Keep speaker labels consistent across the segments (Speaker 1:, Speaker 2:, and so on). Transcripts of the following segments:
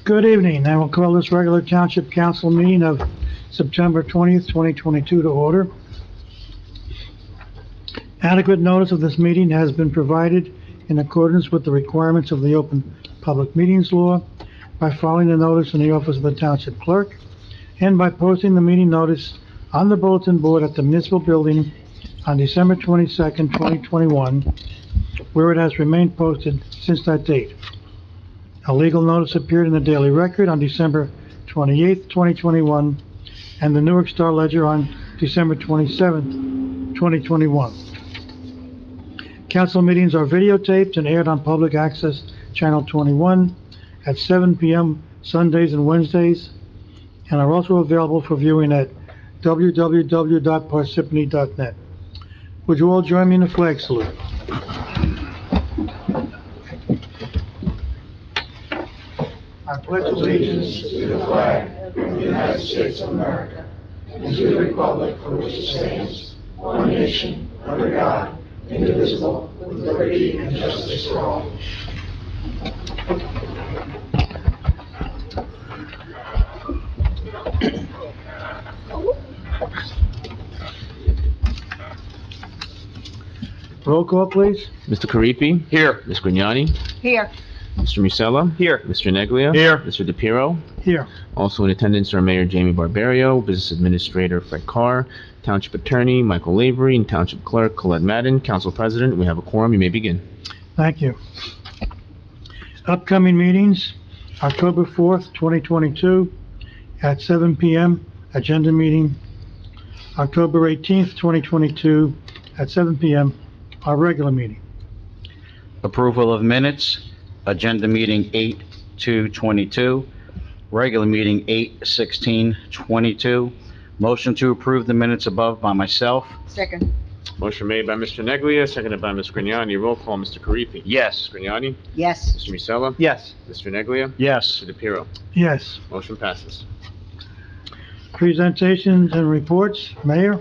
Speaker 1: Good evening. I will call this regular Township Council meeting of September 20th, 2022 to order. Adequate notice of this meeting has been provided in accordance with the requirements of the Open Public Meetings Law by filing the notice in the office of the Township Clerk and by posting the meeting notice on the bulletin board at the municipal building on December 22nd, 2021, where it has remained posted since that date. A legal notice appeared in the Daily Record on December 28th, 2021, and the Newark Star Ledger on December 27th, 2021. Council meetings are videotaped and aired on Public Access Channel 21 at 7 p.m. Sundays and Wednesdays, and are also available for viewing at www.parsippany.net. Would you all join me in the flag salute? I pledge allegiance to the flag of the United States of America and to the republic for which it stands, one nation, under God, indivisible, with liberty and justice for all. Roll call, please.
Speaker 2: Mr. Karifi?
Speaker 3: Here.
Speaker 2: Ms. Grignani?
Speaker 4: Here.
Speaker 2: Mr. Musella?
Speaker 3: Here.
Speaker 2: Mr. Neglia?
Speaker 3: Here.
Speaker 2: Mr. DePiero?
Speaker 1: Here.
Speaker 2: Also in attendance are Mayor Jamie Barbario, Business Administrator Fred Carr, Township Attorney Michael Lavery, and Township Clerk Colette Madden. Council President, we have a quorum. You may begin.
Speaker 1: Thank you. Upcoming meetings, October 4th, 2022, at 7 p.m., agenda meeting. October 18th, 2022, at 7 p.m., our regular meeting.
Speaker 3: Approval of minutes, agenda meeting 8/2/22, regular meeting 8/16/22. Motion to approve the minutes above by myself.
Speaker 4: Second.
Speaker 2: Motion made by Mr. Neglia, seconded by Ms. Grignani. Roll call, Mr. Karifi?
Speaker 3: Yes.
Speaker 2: Ms. Grignani?
Speaker 4: Yes.
Speaker 2: Mr. Musella?
Speaker 3: Yes.
Speaker 2: Mr. Neglia?
Speaker 3: Yes.
Speaker 2: Mr. DePiero?
Speaker 1: Yes.
Speaker 2: Motion passes.
Speaker 1: Presentations and reports, Mayor?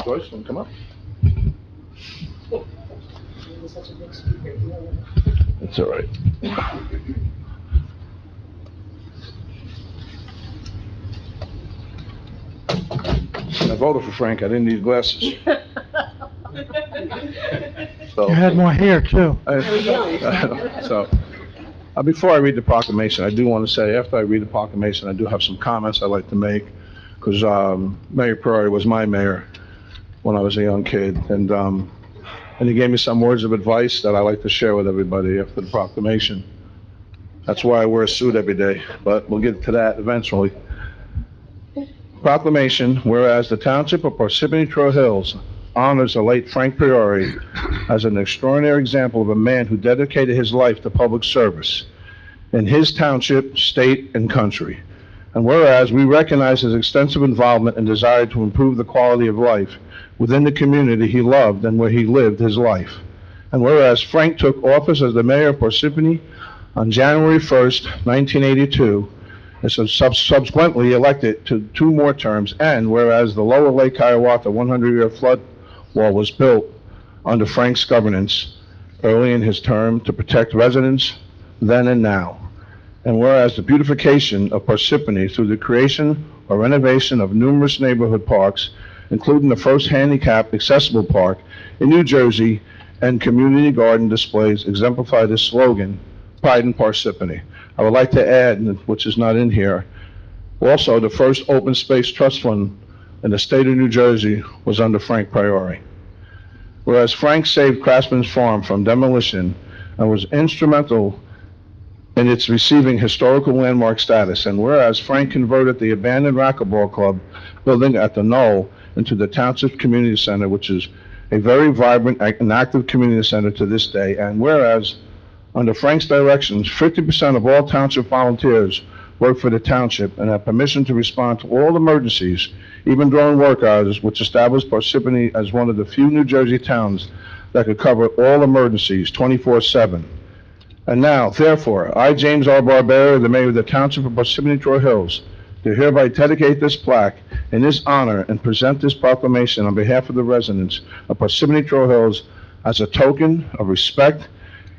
Speaker 5: Joyce, want to come up? That's all right. I voted for Frank, I didn't need glasses. So,
Speaker 1: You had more hair, too.
Speaker 5: Before I read the proclamation, I do want to say, after I read the proclamation, I do have some comments I'd like to make, because Mayor Prairie was my mayor when I was a young kid, and he gave me some words of advice that I like to share with everybody after the proclamation. That's why I wear a suit every day, but we'll get to that eventually. Proclamation, whereas the Township of Parsippany-Troy Hills honors the late Frank Priori as an extraordinary example of a man who dedicated his life to public service in his township, state, and country. And whereas we recognize his extensive involvement and desire to improve the quality of life within the community he loved and where he lived his life. And whereas Frank took office as the mayor of Parsippany on January 1st, 1982, and subsequently elected to 2 more terms, and whereas the lower Lake Hiawatha 100-year flood wall was built under Frank's governance early in his term to protect residents then and now. And whereas the beautification of Parsippany through the creation or renovation of numerous neighborhood parks, including the first handicapped accessible park in New Jersey, and community garden displays exemplify this slogan, Pride in Parsippany. I would like to add, which is not in here, also the first open space trust fund in the state of New Jersey was under Frank Priori. Whereas Frank saved Craftsman's Farm from demolition and was instrumental in its receiving historical landmark status, and whereas Frank converted the abandoned racquetball club building at the Knoll into the Township Community Center, which is a very vibrant and active community center to this day, and whereas under Frank's directions, 50% of all township volunteers work for the township and have permission to respond to all emergencies, even during work hours, which established Parsippany as one of the few New Jersey towns that could cover all emergencies 24/7. And now, therefore, I, James R. Barbera, the mayor of the Township of Parsippany-Troy Hills, do hereby dedicate this plaque in his honor and present this proclamation on behalf of the residents of Parsippany-Troy Hills as a token of respect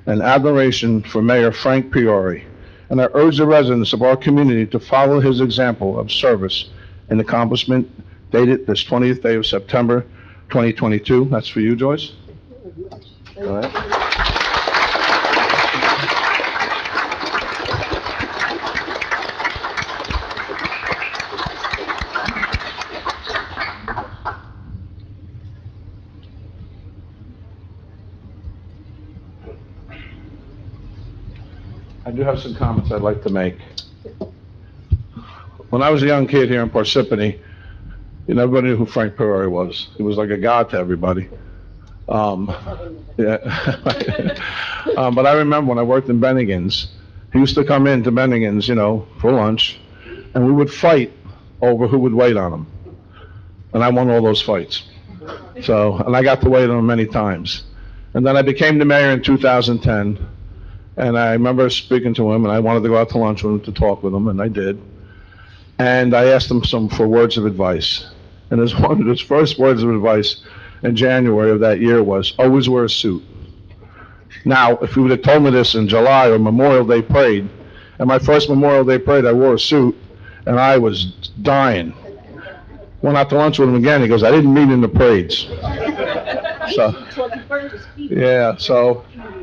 Speaker 5: and admiration for Mayor Frank Priori. And I urge the residents of our community to follow his example of service and accomplishment dated this 20th day of September, 2022. That's for you, Joyce. Go ahead. I do have some comments I'd like to make. When I was a young kid here in Parsippany, everybody knew who Frank Priori was. He was like a god to everybody. Yeah. But I remember when I worked in Bennigan's, he used to come into Bennigan's, for lunch, and we would fight over who would wait on him. And I won all those fights. And I got to wait on him many times. And then I became the mayor in 2010. And I remember speaking to him, and I wanted to go out to lunch with him to talk with him, and I did. And I asked him for words of advice. And one of his first words of advice in January of that year was, always wear a suit. Now, if you would have told me this in July or Memorial Day parade, and my first Memorial Day parade, I wore a suit, and I was dying. Went out to lunch with him again, he goes, I didn't mean in the parades.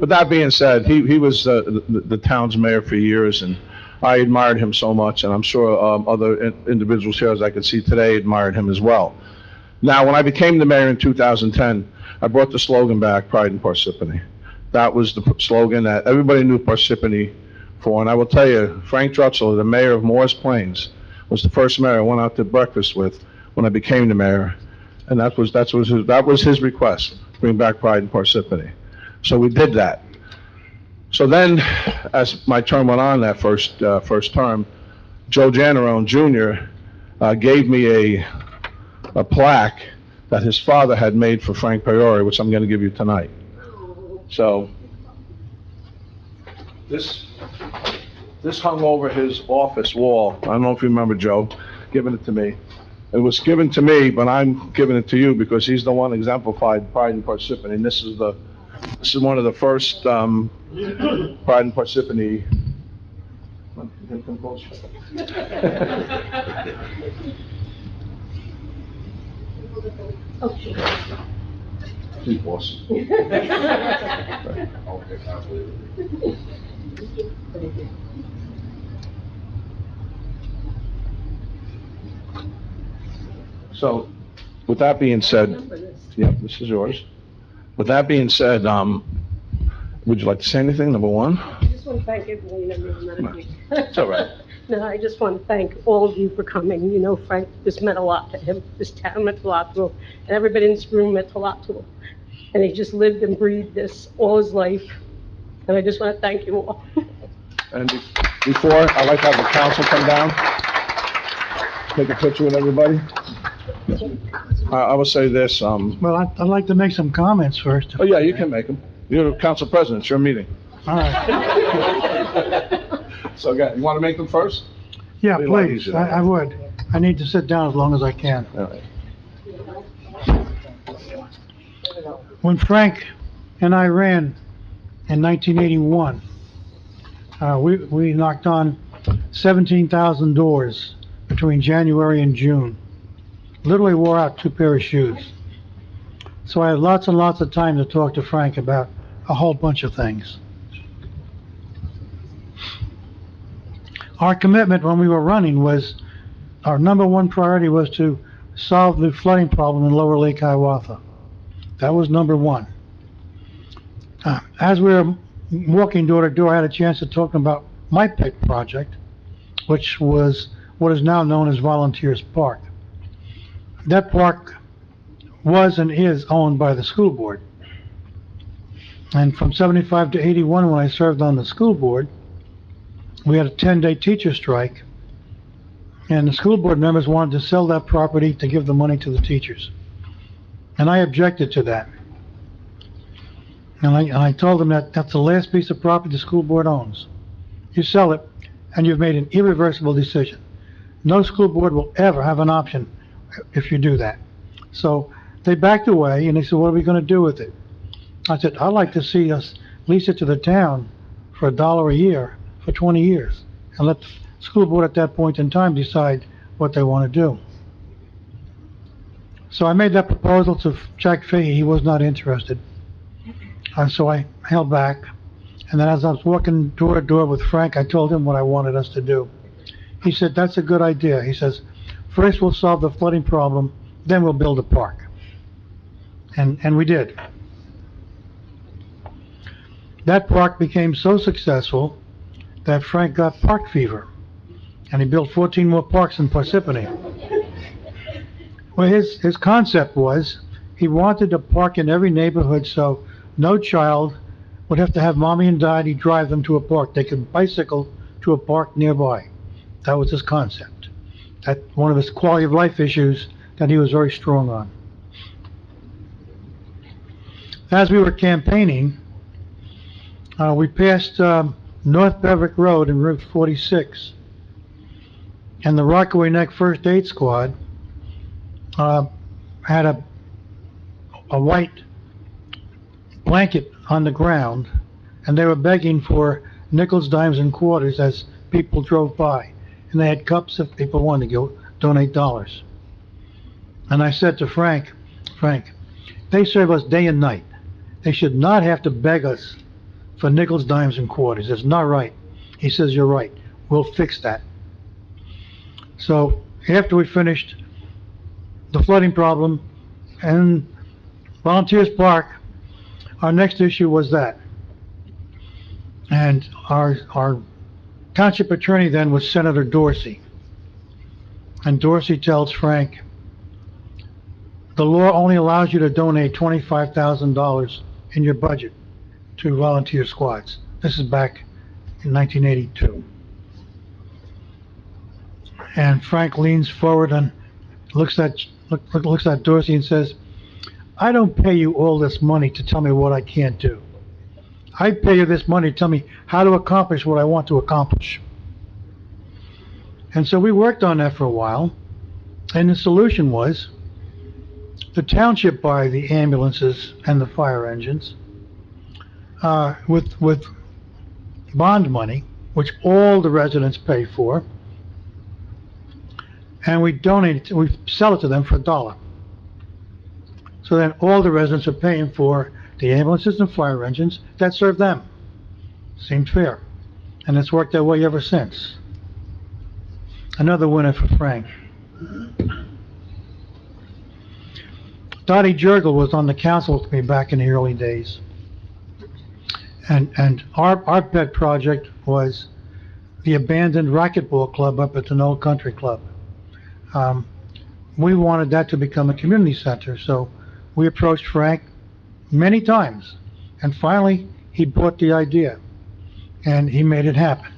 Speaker 5: But that being said, he was the town's mayor for years, and I admired him so much, and I'm sure other individuals here, as I could see today, admired him as well. Now, when I became the mayor in 2010, I brought the slogan back, Pride in Parsippany. That was the slogan that everybody knew Parsippany for, and I will tell you, Frank Drutzel, the mayor of Morris Plains, was the first mayor I went out to breakfast with when I became the mayor, and that was his request, bring back Pride in Parsippany. So we did that. So then, as my term went on, that first term, Joe Janarone Jr. Gave me a plaque that his father had made for Frank Priori, which I'm going to give you tonight. So this hung over his office wall. I don't know if you remember Joe giving it to me. It was given to me, but I'm giving it to you because he's the one exemplified Pride in Parsippany, and this is one of the first Pride in Parsippany. Please, boss. So, with that being said, yep, this is yours. With that being said, would you like to say anything, number one?
Speaker 4: I just want to thank everyone that met me.
Speaker 5: It's all right.
Speaker 4: No, I just want to thank all of you for coming. Frank, this meant a lot to him. This town meant a lot to him. And everybody in this room meant a lot to him. And he just lived and breathed this all his life. And I just want to thank you all.
Speaker 5: And before, I'd like to have the council come down, take a picture with everybody. I will say this,
Speaker 1: Well, I'd like to make some comments first.
Speaker 5: oh yeah, you can make them. You're the council president, it's your meeting.
Speaker 1: All right.
Speaker 5: So again, you want to make them first?
Speaker 1: Yeah,
Speaker 5: Be a lot
Speaker 1: please,
Speaker 5: easier.
Speaker 1: I would. I need to sit down as long as I can.
Speaker 5: All right.
Speaker 1: When Frank and I ran in 1981, we knocked on 17,000 doors between January and June. Literally wore out 2 pairs of shoes. So I had lots and lots of time to talk to Frank about a whole bunch of things. Our commitment when we were running was, our number one priority was to solve the flooding problem in Lower Lake Hiawatha. That was number one. As we were walking door to door, I had a chance to talk about my pet project, which was what is now known as Volunteers Park. That park was and is owned by the school board. And from 75 to 81, when I served on the school board, we had a 10-day teacher strike, and the school board members wanted to sell that property to give the money to the teachers. And I objected to that. And I told him that that's the last piece of property the school board owns. You sell it, and you've made an irreversible decision. No school board will ever have an option if you do that. So they backed away, and they said, what are we gonna do with it? I said, I'd like to see us lease it to the town for $1 a year for 20 years, and let the school board at that point in time decide what they wanna do. So I made that proposal to Jack Fahey. He was not interested. And so I held back. And then as I was walking door to door with Frank, I told him what I wanted us to do. He said, that's a good idea. He says, first we'll solve the flooding problem, then we'll build a park. And we did. That park became so successful that Frank got park fever. And he built 14 more parks in Parsippany. Well, his concept was, he wanted a park in every neighborhood so no child would have to have mommy and daddy drive them to a park. They could bicycle to a park nearby. That was his concept. That's one of his quality of life issues that he was very strong on. As we were campaigning, we passed North Beverick Road and Route 46. And the Rockaway Neck First Aid Squad had a white blanket on the ground, and they were begging for nickels, dimes, and quarters as people drove by. And they had cups if people wanted to go donate dollars. And I said to Frank, they serve us day and night. They should not have to beg us for nickels, dimes, and quarters. It's not right. He says, you're right. We'll fix that. So after we finished the flooding problem and Volunteers Park, our next issue was that. And our township attorney then was Senator Dorsey. And Dorsey tells Frank, the law only allows you to donate $25,000 in your budget to volunteer squads. This is back in 1982. And Frank leans forward and looks at Dorsey and says, I don't pay you all this money to tell me what I can't do. I pay you this money to tell me how to accomplish what I want to accomplish. And so we worked on that for a while, and the solution was the township buy the ambulances and the fire engines with bond money, which all the residents pay for, and we sell it to them for $1. So then all the residents are paying for the ambulances and fire engines that serve them. Seemed fair. And it's worked that way ever since. Another winner for Frank. Dottie Jurgel was on the council with me back in the early days. And our pet project was the abandoned racquetball club up at the Knoll Country Club. We wanted that to become a community center, so we approached Frank many times, and finally he bought the idea, and he made it happen.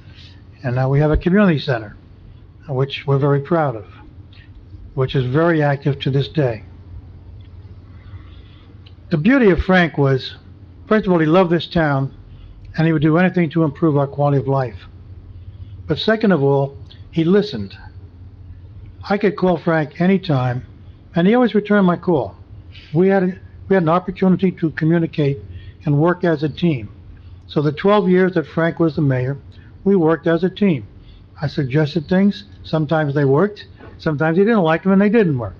Speaker 1: And now we have a community center, which we're very proud of, which is very active to this day. The beauty of Frank was, first of all, he loved this town, and he would do anything to improve our quality of life. But second of all, he listened. I could call Frank anytime, and he always returned my call. We had an opportunity to communicate and work as a team. So the 12 years that Frank was the mayor, we worked as a team. I suggested things. Sometimes they worked. Sometimes he didn't like them and they didn't work.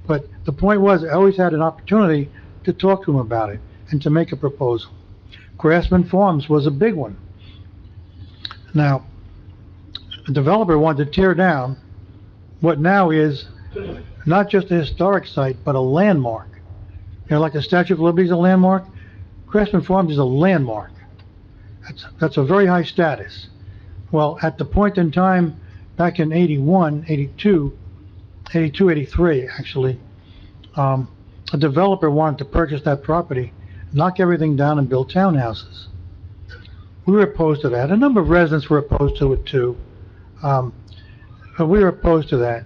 Speaker 1: But the point was, I always had an opportunity to talk to him about it and to make a proposal. Grassman Farms was a big one. Now, the developer wanted to tear down what now is not just a historic site, but a landmark. You know, like the Statue of Liberty is a landmark, Grassman Farms is a landmark. That's a very high status. Well, at the point in time, back in 83 actually, a developer wanted to purchase that property, knock everything down and build townhouses. We were opposed to that. A number of residents were opposed to it too. But we were opposed to that.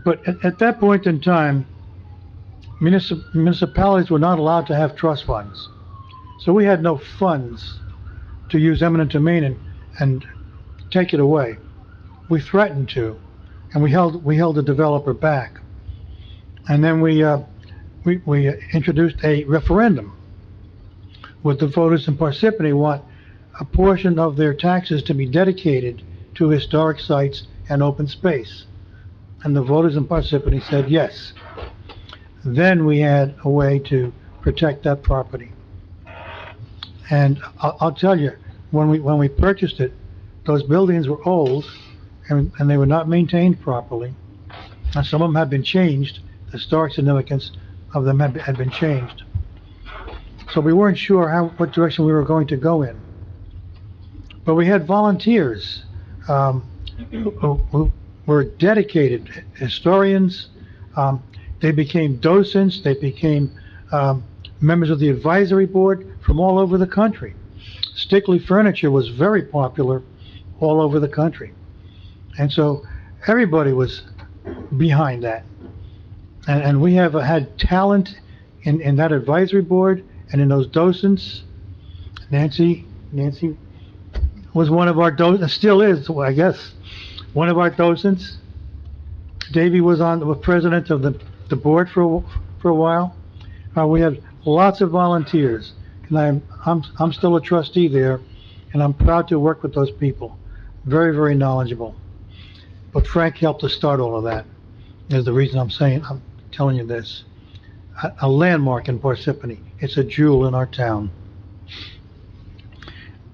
Speaker 1: But at that point in time, municipalities were not allowed to have trust funds. So we had no funds to use eminent domain and take it away. We threatened to, and we held the developer back. And then we introduced a referendum with the voters in Parsippany want a portion of their taxes to be dedicated to historic sites and open space. And the voters in Parsippany said yes. Then we had a way to protect that property. And I'll tell you, when we purchased it, those buildings were old and they were not maintained properly. And some of them had been changed. The historic significance of them had been changed. So we weren't sure what direction we were going to go in. But we had volunteers who were dedicated historians. They became docents. They became members of the advisory board from all over the country. Stickley Furniture was very popular all over the country. And so everybody was behind that. And we have had talent in that advisory board and in those docents. Nancy was one of our docents, still is, I guess, one of our docents. Davey was the president of the board for a while. We have lots of volunteers, and I'm still a trustee there, and I'm proud to work with those people. Very, very knowledgeable. But Frank helped us start all of that. Is the reason I'm telling you this. A landmark in Parsippany. It's a jewel in our town.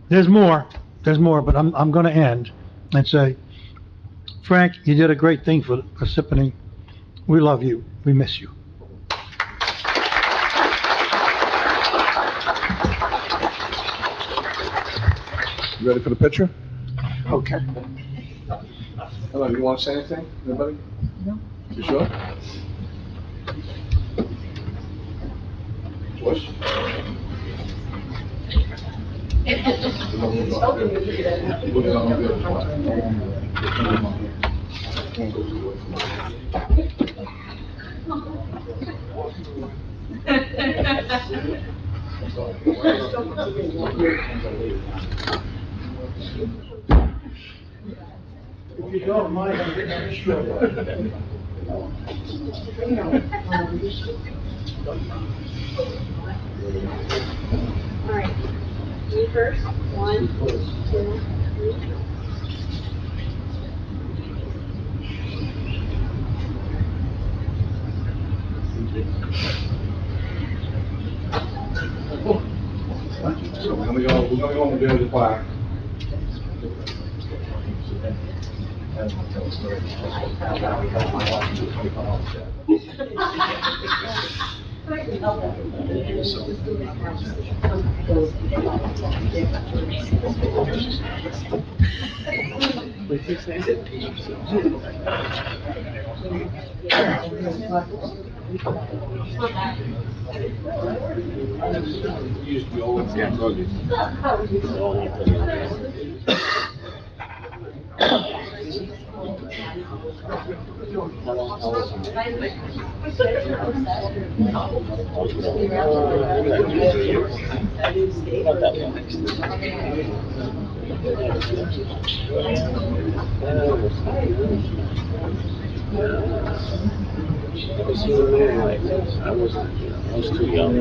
Speaker 1: There's more, but I'm gonna end and say, Frank, you did a great thing for Parsippany. We love you. We miss you.
Speaker 5: You ready for the picture?
Speaker 1: Okay.
Speaker 5: Hello, you want to say anything, anybody? No. You sure? Joyce?
Speaker 1: If you don't mind, I'm getting sure.
Speaker 6: All right, me first. 1, 2, 3.
Speaker 5: So we're gonna go on the plaque.
Speaker 2: I was too young.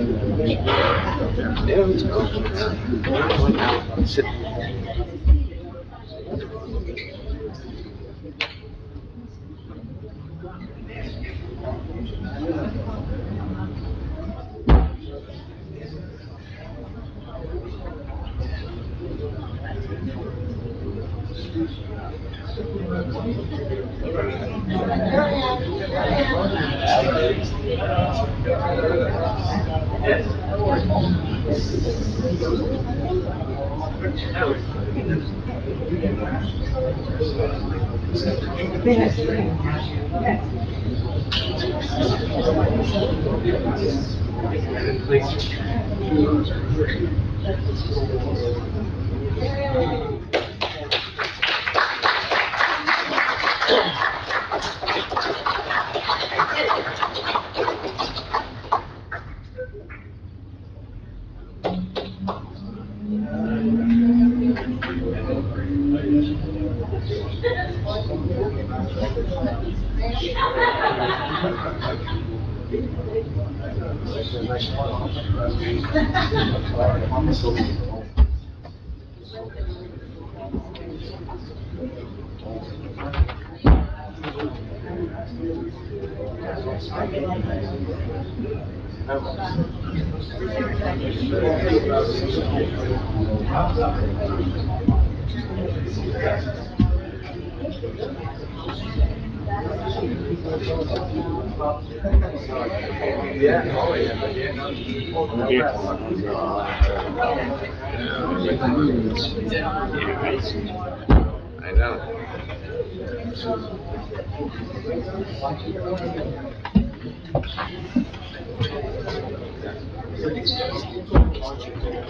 Speaker 2: I know.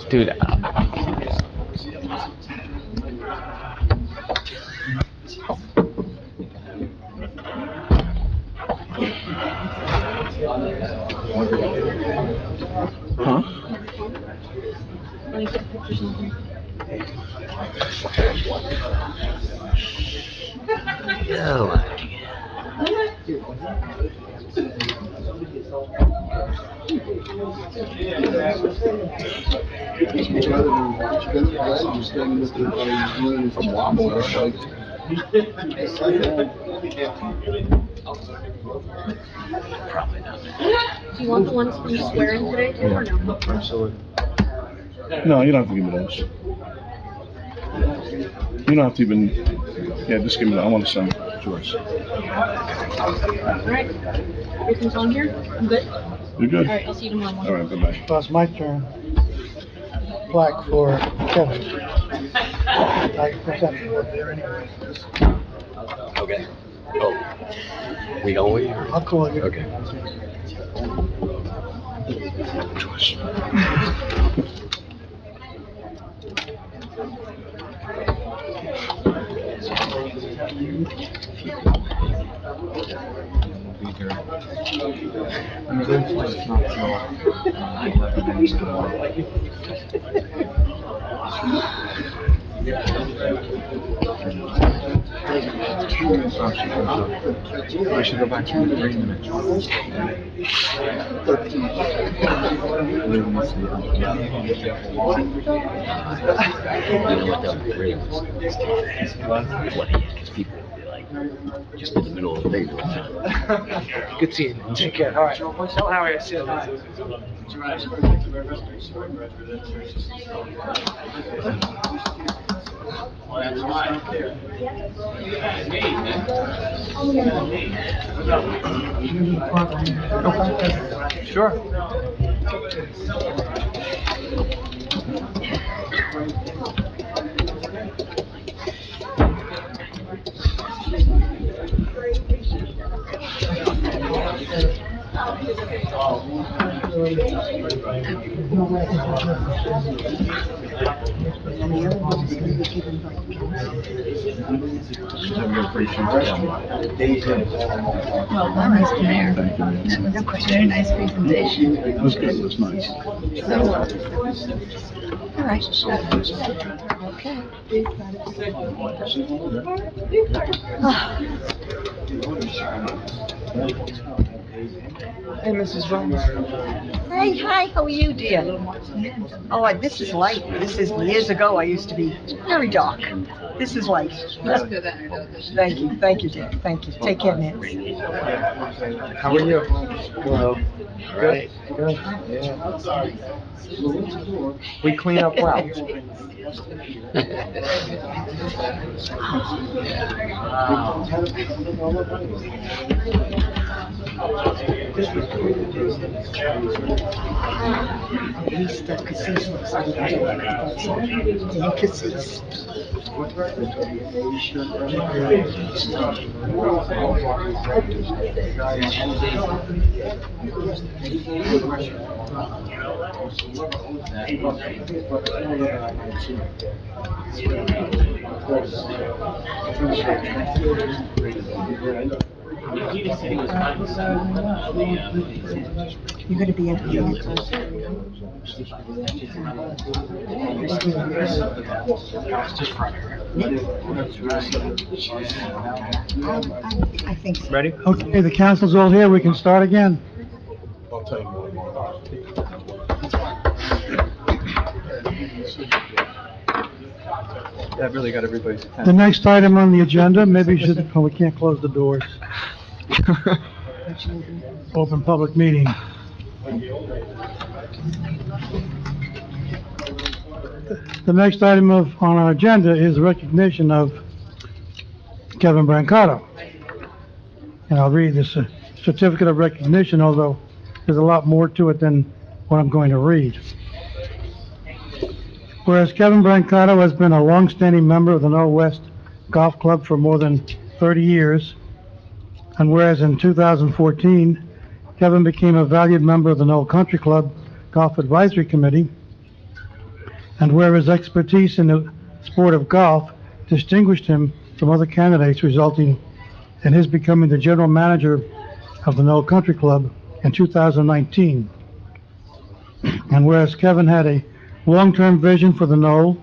Speaker 2: Dude.
Speaker 5: Huh?
Speaker 6: Do you want the ones from swearing today too, or no?
Speaker 5: No, you don't have to give me those. You don't have to even, yeah, just give me that. I want to send Joyce.
Speaker 6: Alright. Everything's on here? I'm good?
Speaker 5: You're good?
Speaker 6: Alright, I'll see you tomorrow
Speaker 5: All
Speaker 6: morning.
Speaker 5: right, bye-bye.
Speaker 1: So it's my turn. Plaque for Kevin. I present it over there anyway.
Speaker 7: Okay. Oh, we going? Or?
Speaker 1: I'll call you.
Speaker 7: Okay.
Speaker 8: I should go back to the 3 minutes.
Speaker 7: Just in the middle of the day.
Speaker 8: Good seeing you. Take care. All right. So how are you? See you. Sure.
Speaker 9: Well, nice to there. That was a very nice presentation.
Speaker 5: It was good, it was nice.
Speaker 9: All right.
Speaker 10: Hey, Mrs. Rose.
Speaker 9: Hey, hi, how are you, dear?
Speaker 10: Oh, this is light. This is years ago. I used to be very dark. This is light. Thank you, dear. Thank you. Take care, Nancy.
Speaker 8: How are you? Hello. Good. Good. Yeah. We clean up well.
Speaker 10: East of Cassis looks like that. In Cassis. You're gonna be in. I think so.
Speaker 2: Ready?
Speaker 1: Okay, the council's all here, we can start again.
Speaker 8: That really got everybody's attention.
Speaker 1: The next item on the agenda, maybe you should, oh, we can't close the doors. Open public meeting. The next item on our agenda is recognition of Kevin Brancato. And I'll read this certificate of recognition, although there's a lot more to it than what I'm going to read. Whereas Kevin Brancato has been a longstanding member of the Northwest Golf Club for more than 30 years, and whereas in 2014, Kevin became a valued member of the Knoll Country Club Golf Advisory Committee, and where his expertise in the sport of golf distinguished him from other candidates, resulting in his becoming the general manager of the Knoll Country Club in 2019. And whereas Kevin had a long-term vision for the Knoll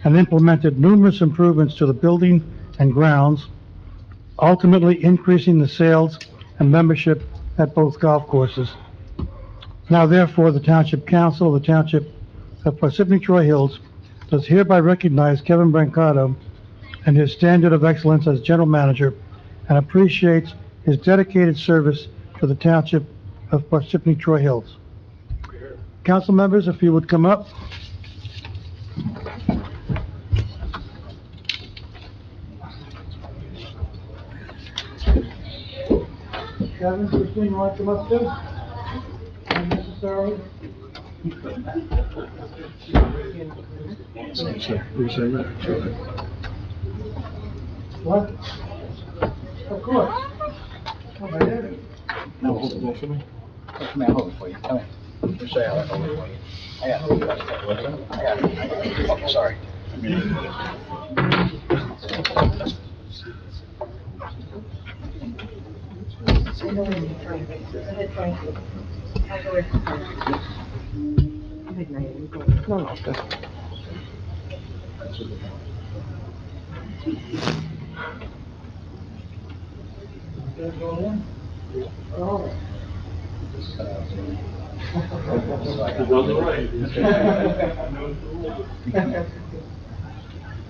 Speaker 1: and implemented numerous improvements to the building and grounds, ultimately increasing the sales and membership at both golf courses. Now therefore, the Township Council of the Township of Parsippany-Troy Hills does hereby recognize Kevin Brancato and his standard of excellence as general manager and appreciates his dedicated service to the Township of Parsippany-Troy Hills. Council members, if you would come up. Kevin, Christine, you want to come up too? Unnecessarily? What? Of course. Come right in.
Speaker 8: No, hold it for me. Come here, hold it for you. Come here. Just say I'll hold it for you. I got it. I got it. Oh, sorry.
Speaker 5: I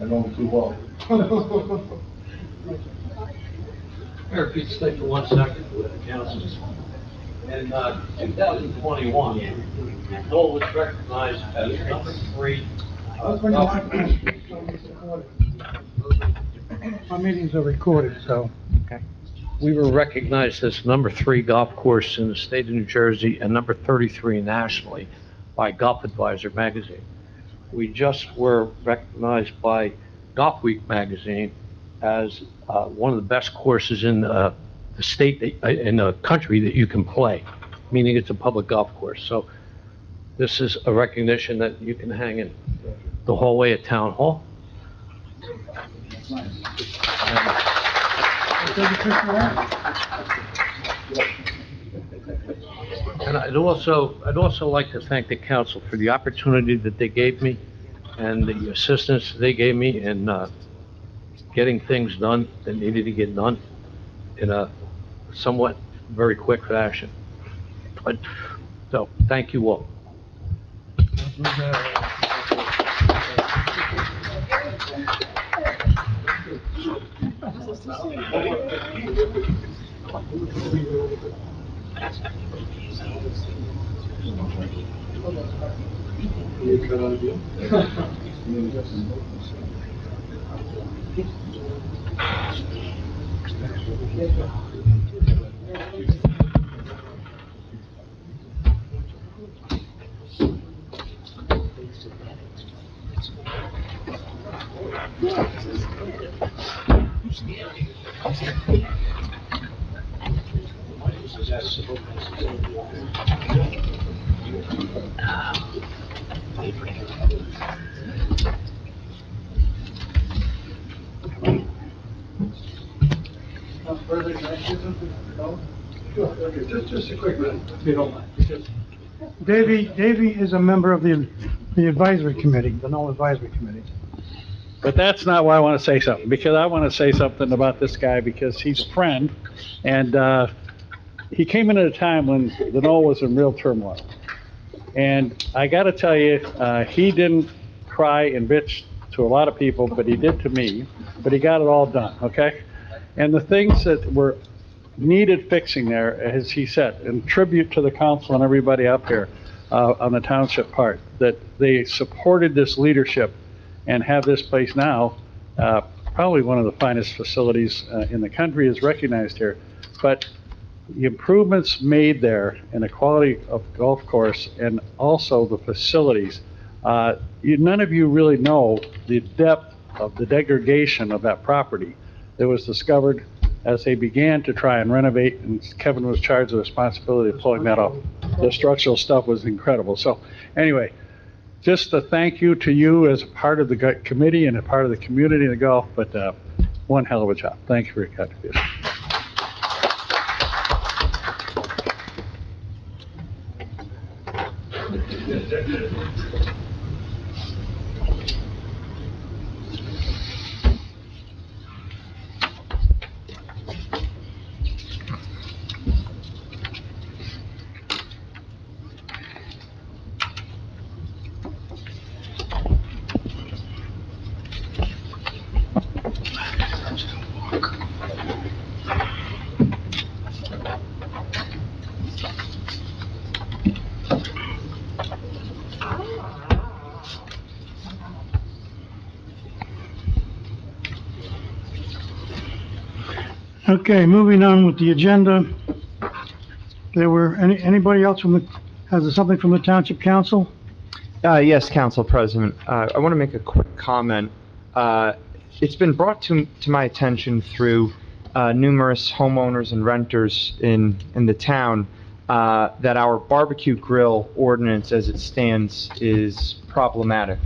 Speaker 5: know him too well.
Speaker 11: Mayor, if you'd stay for 1 second with the council. In 2021, Knoll was recognized as number 3.
Speaker 1: Our meetings are recorded, so.
Speaker 11: We were recognized as number 3 golf course in the state of New Jersey and number 33 nationally by Golf Advisor magazine. We just were recognized by Golf Week magazine as one of the best courses in the state, in the country that you can play, meaning it's a public golf course. So this is a recognition that you can hang in the hallway at Town Hall. And I'd also like to thank the council for the opportunity that they gave me and the assistance they gave me in getting things done that needed to get done in a somewhat very quick fashion. But, so, thank you all.
Speaker 1: Just a quick minute, if you don't mind. Davy is a member of the advisory committee, the Knoll Advisory Committee.
Speaker 12: But that's not why I want to say something, because I want to say something about this guy, because he's a friend, and he came in at a time when the Knoll was in real turmoil. And I got to tell you, he didn't cry and bitch to a lot of people, but he did to me, but he got it all done, okay? And the things that were needed fixing there, as he said, in tribute to the council and everybody up here on the township part, that they supported this leadership and have this place now, probably one of the finest facilities in the country is recognized here. But the improvements made there and the quality of golf course and also the facilities, none of you really know the depth of the degradation of that property that was discovered as they began to try and renovate, and Kevin was charged with the responsibility of pulling that off. The structural stuff was incredible. So anyway, just a thank you to you as a part of the committee and a part of the community of the golf, but one hell of a job. Thank you for your contribution.
Speaker 1: Okay, moving on with the agenda. Anybody else has something from the Township Council?
Speaker 13: Yes, Council President. I want to make a quick comment. It's been brought to my attention through numerous homeowners and renters in the town that our barbecue grill ordinance as it stands is problematic.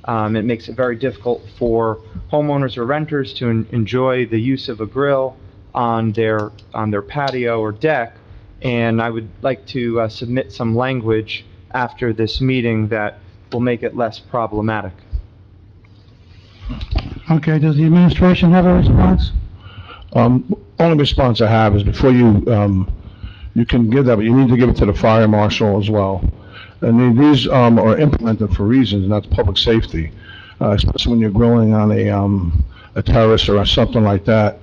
Speaker 13: It makes it very difficult for homeowners or renters to enjoy the use of a grill on their patio or deck, and I would like to submit some language after this meeting that will make it less problematic.
Speaker 1: Okay, does the administration have a response?
Speaker 5: Only response I have is before you can give that, but you need to give it to the fire marshal as well. And these are implemented for reasons, and that's public safety, especially when you're grilling on a terrace or something like that.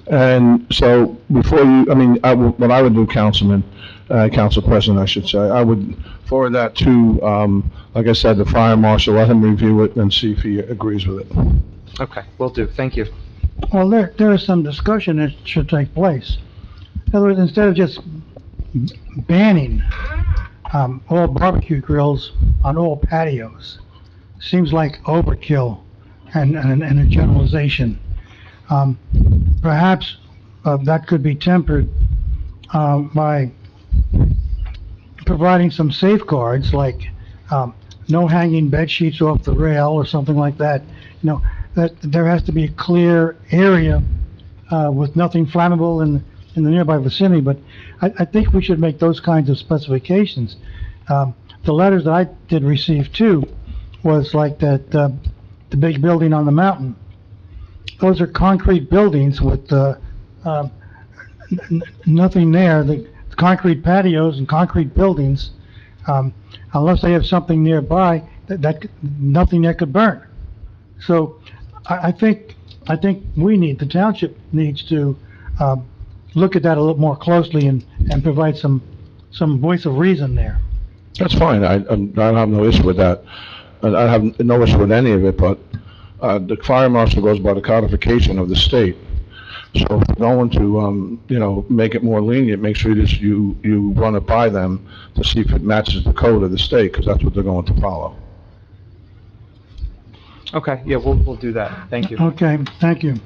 Speaker 5: And so before you, what I would do, Council President, I should say, I would forward that to, like I said, the fire marshal, let him review it and see if he agrees with it.
Speaker 13: Okay, will do. Thank you.
Speaker 1: Well, there is some discussion that should take place. In other words, instead of just banning all barbecue grills on all patios, seems like overkill and a generalization. Perhaps that could be tempered by providing some safeguards, like no hanging bed sheets off the rail or something like that. You know, that there has to be a clear area with nothing flammable in the nearby vicinity. But I think we should make those kinds of specifications. The letters that I did receive too was like that the big building on the mountain. Those are concrete buildings with nothing there. The concrete patios and concrete buildings, unless they have something nearby, that nothing there could burn. So I think the township needs to look at that a little more closely and provide some voice of reason there.
Speaker 5: That's fine. I have no issue with that. I have no issue with any of it, but the fire marshal goes by the codification of the state. So if you're going to, make it more lenient, make sure that you run it by them to see if it matches the code of the state, because that's what they're going to follow.
Speaker 13: Okay, yeah, we'll do that. Thank you.
Speaker 1: Okay, thank you.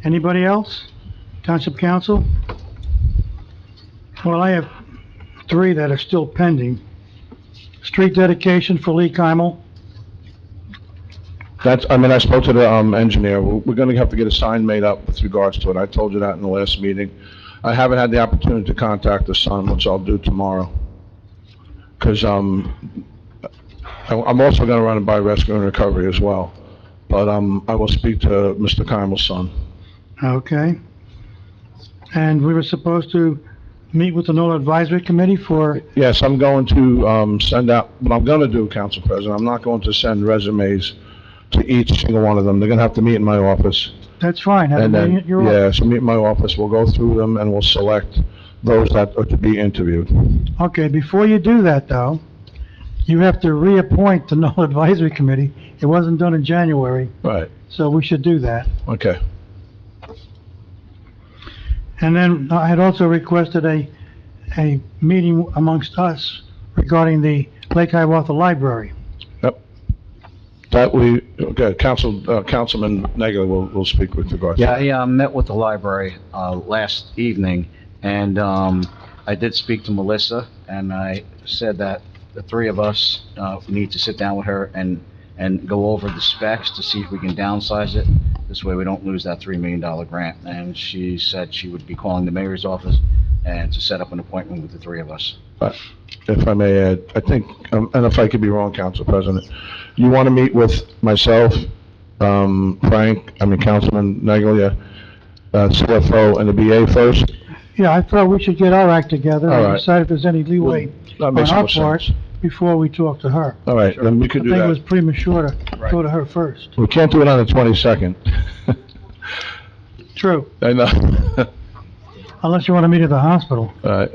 Speaker 1: Anybody else? Township Council? Well, I have 3 that are still pending. Street dedication for Lee Keimel.
Speaker 5: I spoke to the, engineer. We're gonna have to get a sign made up with regards to it. I told you that in the last meeting. I haven't had the opportunity to contact the son, which I'll do tomorrow. 'Cause, I'm also gonna run it by rescue and recovery as well. But, I will speak to Mr. Carmel's son.
Speaker 1: Okay. And we were supposed to meet with the NOLA Advisory Committee for,
Speaker 5: Yes, I'm going to, send out, what I'm gonna do, Council President, I'm not going to send resumes to each single one of them. They're gonna have to meet in my office.
Speaker 1: that's fine, have a
Speaker 5: And
Speaker 1: meeting
Speaker 5: then,
Speaker 1: at your office.
Speaker 5: yeah, so meet in my office, we'll go through them and we'll select those that are to be interviewed.
Speaker 1: Okay, before you do that, though, you have to reappoint the NOLA Advisory Committee. It wasn't done in January,
Speaker 5: Right,
Speaker 1: so we should do that.
Speaker 5: okay.
Speaker 1: And then I had also requested a meeting amongst us regarding the Lake Hiawatha Library.
Speaker 5: Okay, Councilman Neglia will speak with regards.
Speaker 3: Yeah, I met with the library last evening, and I did speak to Melissa, and I said that the three of us need to sit down with her and go over the specs to see if we can downsize it. This way we don't lose that $3 million grant. And she said she would be calling the mayor's office and to set up an appointment with the three of us.
Speaker 5: If I may add, I think, and if I could be wrong, Council President, you want to meet with myself, Councilman Neglia, CFO, and the BA first?
Speaker 1: Yeah, I thought we should get our act together
Speaker 5: All
Speaker 1: and
Speaker 5: right.
Speaker 1: decide if there's any leeway
Speaker 5: That
Speaker 1: on
Speaker 5: makes
Speaker 1: our
Speaker 5: more
Speaker 1: part
Speaker 5: sense.
Speaker 1: before we talk to her.
Speaker 5: All right, then we
Speaker 1: I
Speaker 5: could
Speaker 1: think
Speaker 5: do
Speaker 1: it was
Speaker 5: that.
Speaker 1: premature to go to her first.
Speaker 5: We can't do it on the 22nd.
Speaker 1: True,
Speaker 5: I know.
Speaker 1: unless you want to meet at the hospital.
Speaker 5: All right.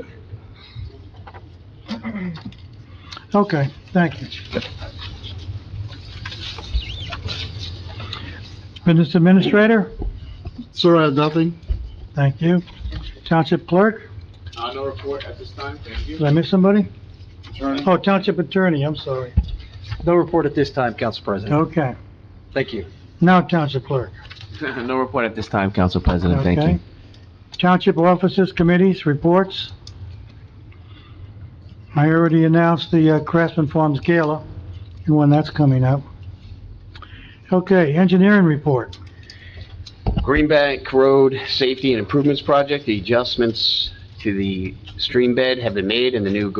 Speaker 1: Okay, thank you. Business Administrator,
Speaker 14: Sir, I have nothing.
Speaker 1: thank you. Township Clerk,
Speaker 2: No report at this time, thank you.
Speaker 1: did I miss somebody? Oh, Township Attorney, I'm sorry.
Speaker 8: No report at this time, Council President.
Speaker 1: Okay,
Speaker 8: Thank you.
Speaker 1: now Township Clerk.
Speaker 2: No report at this time, Council President, thank
Speaker 1: Okay.
Speaker 2: you.
Speaker 1: Township offices, committees, reports. I already announced the Craftsman Farms Gala and when that's coming up. Okay, engineering report.
Speaker 7: Greenbank Road Safety and Improvements Project, the adjustments to the stream bed have been made and the new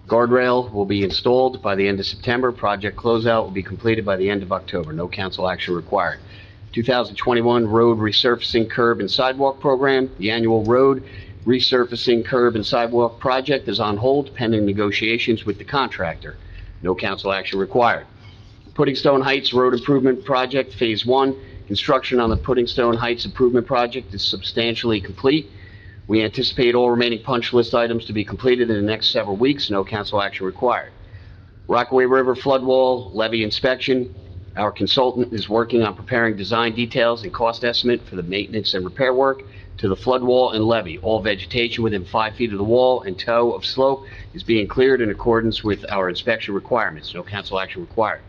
Speaker 7: guardrail will be installed by the end of September. Project closeout will be completed by the end of October. No council action required. 2021 Road Resurfacing Curb and Sidewalk Program. The annual road resurfacing curb and sidewalk project is on hold pending negotiations with the contractor. No council action required. Pudding Stone Heights Road Improvement Project Phase 1. Construction on the Pudding Stone Heights Improvement Project is substantially complete. We anticipate all remaining punch list items to be completed in the next several weeks. No council action required. Rockaway River flood wall levee inspection. Our consultant is working on preparing design details and cost estimate for the maintenance and repair work to the flood wall and levee. All vegetation within 5 feet of the wall and toe of slope is being cleared in accordance with our inspection requirements. No council action required.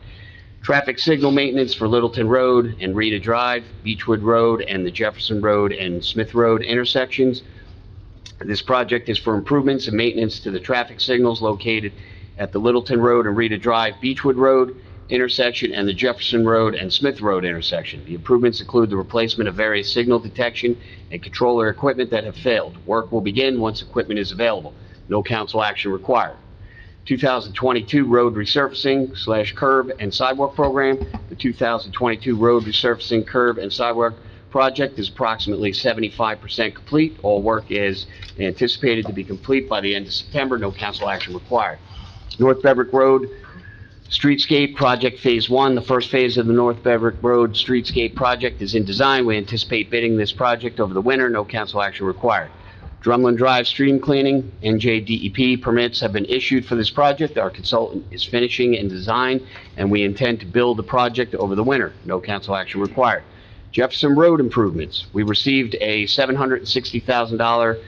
Speaker 7: Traffic signal maintenance for Littleton Road and Rita Drive, Beechwood Road, and the Jefferson Road and Smith Road intersections. This project is for improvements and maintenance to the traffic signals located at the Littleton Road and Rita Drive, Beechwood Road intersection, and the Jefferson Road and Smith Road intersection. The improvements include the replacement of various signal detection and controller equipment that have failed. Work will begin once equipment is available. No council action required. 2022 Road Resurfacing / Curb and Sidewalk Program. The 2022 Road Resurfacing Curb and Sidewalk Project is approximately 75% complete. All work is anticipated to be complete by the end of September. No council action required. North Beverick Road Streetscape Project Phase 1. The first phase of the North Beverick Road Streetscape Project is in design. We anticipate bidding this project over the winter. No council action required. Drumlin Drive stream cleaning, NJDEP permits have been issued for this project. Our consultant is finishing in design, and we intend to build the project over the winter. No council action required. Jefferson Road improvements. We received a $760,000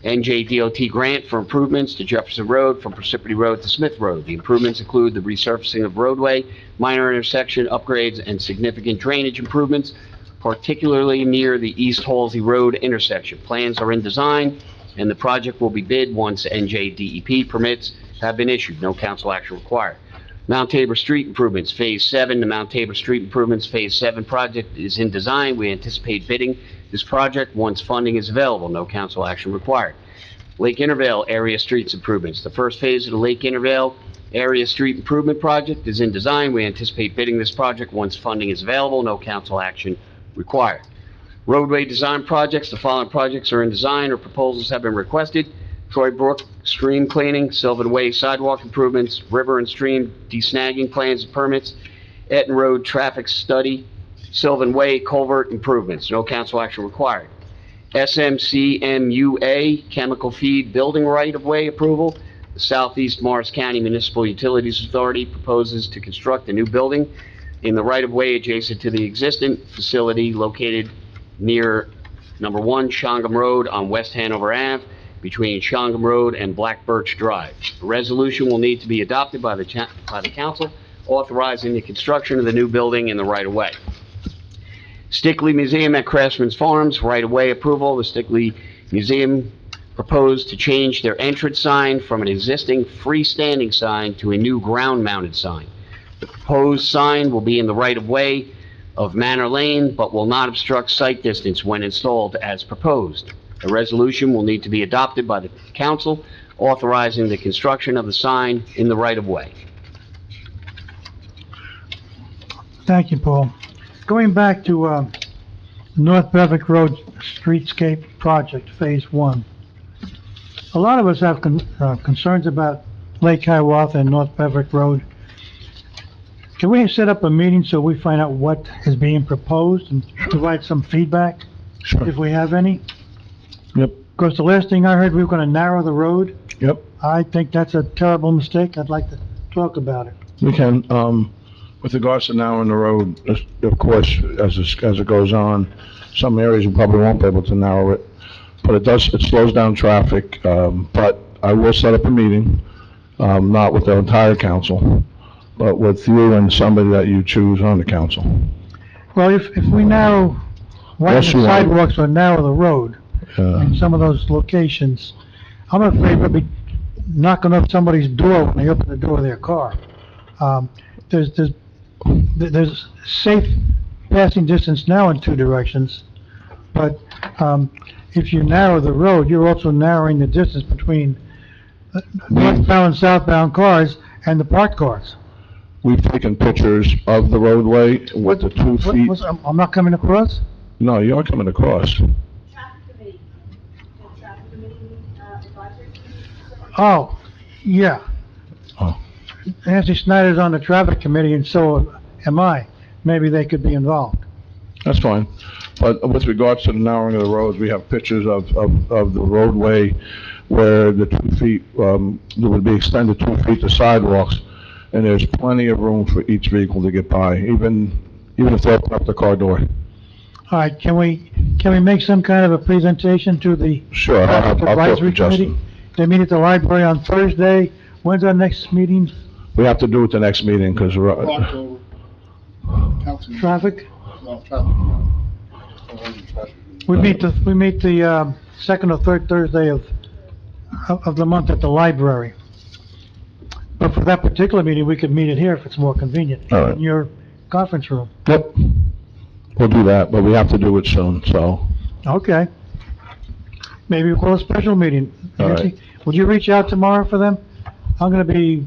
Speaker 7: NJDOT grant for improvements to Jefferson Road from Parsippany Road to Smith Road. The improvements include the resurfacing of roadway, minor intersection upgrades, and significant drainage improvements, particularly near the East Halsey Road intersection. Plans are in design, and the project will be bid once NJDEP permits have been issued. No council action required. Mount Tabor Street Improvements, Phase 7. The Mount Tabor Street Improvements Phase 7 project is in design. We anticipate bidding this project once funding is available. No council action required. Lake Intervale Area Streets Improvements. The first phase of the Lake Intervale Area Street Improvement Project is in design. We anticipate bidding this project once funding is available. No council action required. Roadway design projects. The following projects are in design or proposals have been requested. Troy Brook stream cleaning, Sylvan Way sidewalk improvements, river and stream desnagging plans and permits, Etten Road traffic study, Sylvan Way culvert improvements. No council action required. SMCMUA chemical feed building right-of-way approval. The Southeast Morris County Municipal Utilities Authority proposes to construct a new building in the right-of-way adjacent to the existing facility located near number 1 Shongam Road on West Hanover Ave, between Shongam Road and Black Birch Drive. A resolution will need to be adopted by the council authorizing the construction of the new building in the right-of-way. Stickley Museum at Craftsman's Farms, right-of-way approval. The Stickley Museum proposed to change their entrance sign from an existing freestanding sign to a new ground-mounted sign. The proposed sign will be in the right-of-way of Manor Lane, but will not obstruct sight distance when installed as proposed. A resolution will need to be adopted by the council authorizing the construction of the sign in the right-of-way.
Speaker 1: Thank you, Paul. Going back to North Bevick Road Streetscape Project, Phase 1. A lot of us have concerns about Lake Hiawatha and North Bevick Road. Can we set up a meeting so we find out what is being proposed and provide some feedback?
Speaker 5: Sure.
Speaker 1: If we have any?
Speaker 5: Yep.
Speaker 1: Because the last thing I heard, we were going to narrow the road.
Speaker 5: Yep.
Speaker 1: I think that's a terrible mistake. I'd like to talk about it.
Speaker 5: We can, with regards to narrowing the road, of course, as it goes on, some areas you probably won't be able to narrow it, but it slows down traffic, but I will set up a meeting, not with the entire council, but with you and somebody that you choose on the council.
Speaker 1: Well, if we narrow, widen
Speaker 5: Yes,
Speaker 1: the
Speaker 5: you are.
Speaker 1: sidewalks or narrow the road in some of those locations, I'm afraid we'll be knocking up somebody's door when they open the door of their car. There's safe passing distance now in 2 directions, but if you narrow the road, you're also narrowing the distance between northbound and southbound cars and the parked cars.
Speaker 5: We've taken pictures of the roadway with the 2 feet.
Speaker 1: I'm not coming across?
Speaker 5: No, you are coming across.
Speaker 1: Oh, yeah.
Speaker 5: Oh.
Speaker 1: Nancy Snyder's on the traffic committee, and so am I. Maybe they could be involved.
Speaker 5: That's fine. But with regards to the narrowing of the roads, we have pictures of the roadway where the 2 feet, there would be extended 2 feet to sidewalks, and there's plenty of room for each vehicle to get by, even if they open up the car door.
Speaker 1: All right, can we make some kind of a presentation to the
Speaker 5: Sure, I'll talk to
Speaker 1: advisory committee?
Speaker 5: Justin.
Speaker 1: They meet at the library on Thursday. When's our next meeting?
Speaker 5: We have to do it the next meeting, because we're,
Speaker 14: October. Council.
Speaker 1: Traffic?
Speaker 14: No, traffic.
Speaker 1: We meet the second or third Thursday of the month at the library. But for that particular meeting, we could meet it here if it's more convenient.
Speaker 5: All right.
Speaker 1: In your conference room.
Speaker 5: Yep, we'll do that, but we have to do it soon, so.
Speaker 1: Okay. Maybe we'll call a special meeting.
Speaker 5: All right.
Speaker 1: Nancy, would you reach out tomorrow for them? I'm gonna be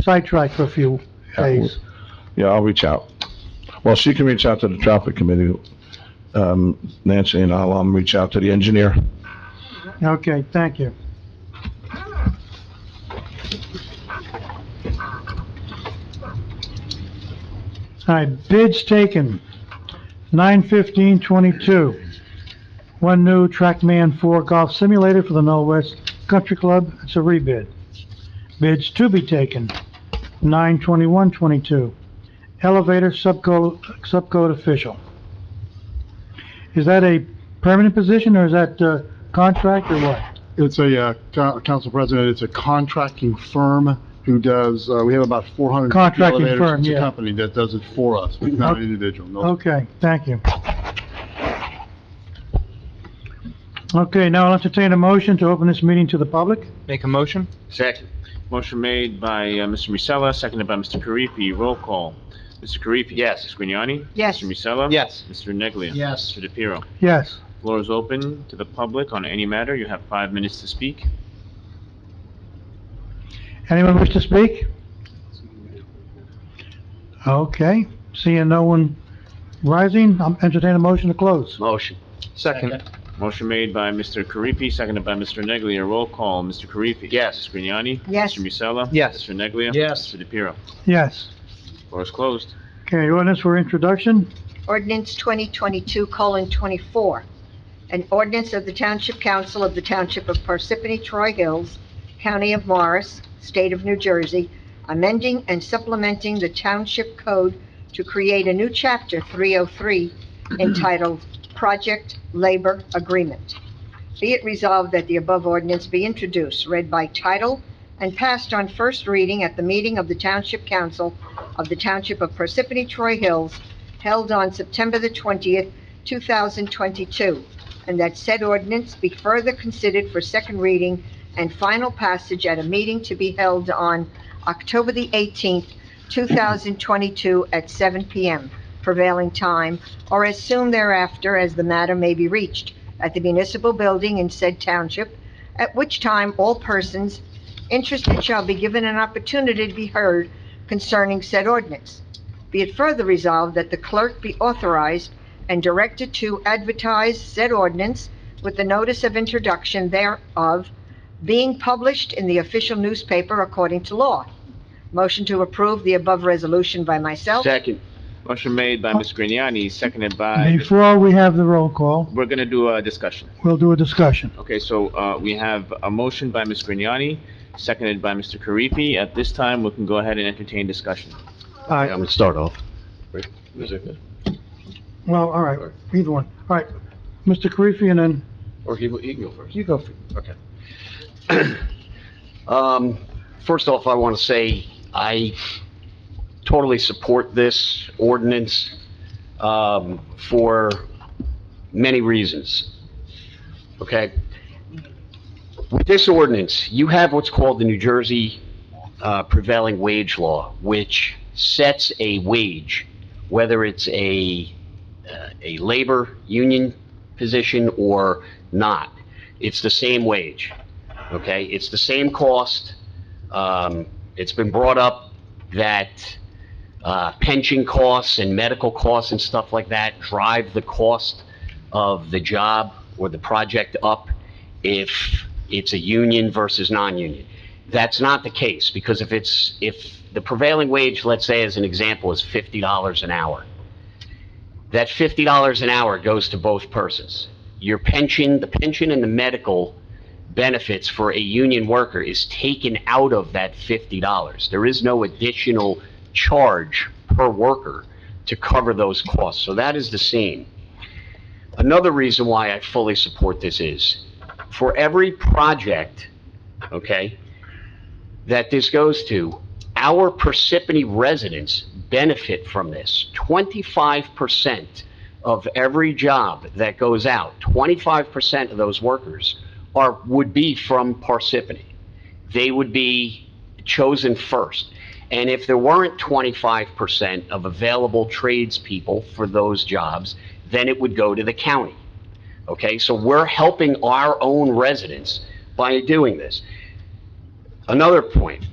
Speaker 1: sidetracked for a few days.
Speaker 5: Yeah, I'll reach out. Well, she can reach out to the traffic committee, Nancy, and I'll, reach out to the engineer.
Speaker 1: Okay, thank you. All right, bids taken, 9/15/22. One new TrackMan 4 golf simulator for the Knoll West Country Club. It's a rebid. Bids to be taken, 9/21/22. Elevator subcode official. Is that a permanent position, or is that contract, or what?
Speaker 14: It's a, Council President, it's a contracting firm who does, we have about 400
Speaker 1: Contracting
Speaker 14: elevators.
Speaker 1: firm,
Speaker 14: It's a
Speaker 1: yeah.
Speaker 14: company that does it for us, it's not an individual. No.
Speaker 1: Okay, thank you. Okay, now I'll entertain a motion to open this meeting to the public.
Speaker 13: Make a motion?
Speaker 7: Second.
Speaker 2: Motion made by Mr. Musella, seconded by Mr. Karifi. Roll call. Mr. Karifi?
Speaker 7: Yes.
Speaker 2: Ms. Grignani?
Speaker 10: Yes.
Speaker 2: Mr. Musella?
Speaker 13: Yes.
Speaker 2: Mr. Neglia?
Speaker 8: Yes.
Speaker 2: Mr. DePiero?
Speaker 1: Yes.
Speaker 2: Floor is open to the public on any matter. You have 5 minutes to speak.
Speaker 1: Anyone wish to speak? Okay, seeing no one rising, I'll entertain a motion to close.
Speaker 7: Motion.
Speaker 13: Second?
Speaker 2: Motion made by Mr. Karifi, seconded by Mr. Neglia. Roll call. Mr. Karifi?
Speaker 7: Yes.
Speaker 2: Ms. Grignani?
Speaker 10: Yes.
Speaker 2: Mr. Musella?
Speaker 13: Yes.
Speaker 2: Mr. Neglia?
Speaker 8: Yes.
Speaker 2: Mr. DePiero?
Speaker 1: Yes.
Speaker 2: Floor is closed.
Speaker 1: Okay, ordinance for introduction.
Speaker 10: Ordinance 2022:24. An ordinance of the Township Council of the Township of Parsippany-Troy Hills, County of Morris, State of New Jersey, amending and supplementing the Township Code to create a new Chapter 303 entitled Project Labor Agreement. Be it resolved that the above ordinance be introduced, read by title, and passed on first reading at the meeting of the Township Council of the Township of Parsippany-Troy Hills held on September the 20th, 2022, and that said ordinance be further considered for second reading and final passage at a meeting to be held on October the 18th, 2022 at 7 p.m. prevailing time, or as soon thereafter as the matter may be reached at the municipal building in said township, at which time all persons interested shall be given an opportunity to be heard concerning said ordinance. Be it further resolved that the clerk be authorized and directed to advertise said ordinance with the notice of introduction thereof being published in the official newspaper according to law. Motion to approve the above resolution by myself.
Speaker 7: Second.
Speaker 2: Motion made by Ms. Grignani, seconded by...
Speaker 1: Before we have the roll call,
Speaker 2: We're going to do a discussion.
Speaker 1: we'll do a discussion.
Speaker 2: Okay, so we have a motion by Ms. Grignani, seconded by Mr. Karifi. At this time, we can go ahead and entertain discussion.
Speaker 7: I'm gonna start off.
Speaker 1: Well, all right, either one. All right, Mr. Karifi and then,
Speaker 7: Or he can go first.
Speaker 13: You go for
Speaker 7: Okay. First off, I want to say I totally support this ordinance for many reasons. Okay? With this ordinance, you have what's called the New Jersey prevailing wage law, which sets a wage, whether it's a labor union position or not. It's the same wage. Okay, it's the same cost. It's been brought up that pension costs and medical costs and stuff like that drive the cost of the job or the project up if it's a union versus non-union. That's not the case, because if the prevailing wage, let's say as an example, is $50 an hour, that $50 an hour goes to both persons. Your pension, the pension and the medical benefits for a union worker is taken out of that $50. There is no additional charge per worker to cover those costs. So that is the same. Another reason why I fully support this is for every project, okay, that this goes to, our Parsippany residents benefit from this. 25% of every job that goes out, 25% of those workers would be from Parsippany. They would be chosen first. And if there weren't 25% of available tradespeople for those jobs, then it would go to the county. Okay, so we're helping our own residents by doing this. Another point,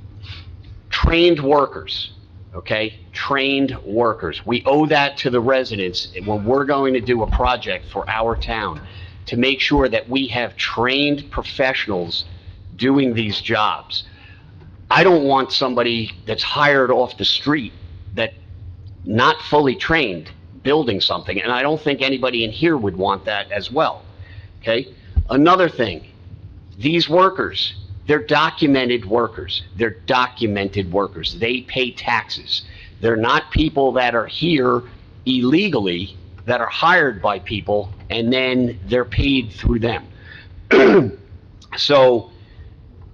Speaker 7: trained workers, okay? Trained workers. We owe that to the residents when we're going to do a project for our town, to make sure that we have trained professionals doing these jobs. I don't want somebody that's hired off the street, that not fully trained, building something, and I don't think anybody in here would want that as well, okay? Another thing, these workers, they're documented workers. They're documented workers. They pay taxes. They're not people that are here illegally, that are hired by people, and then they're paid through them. So,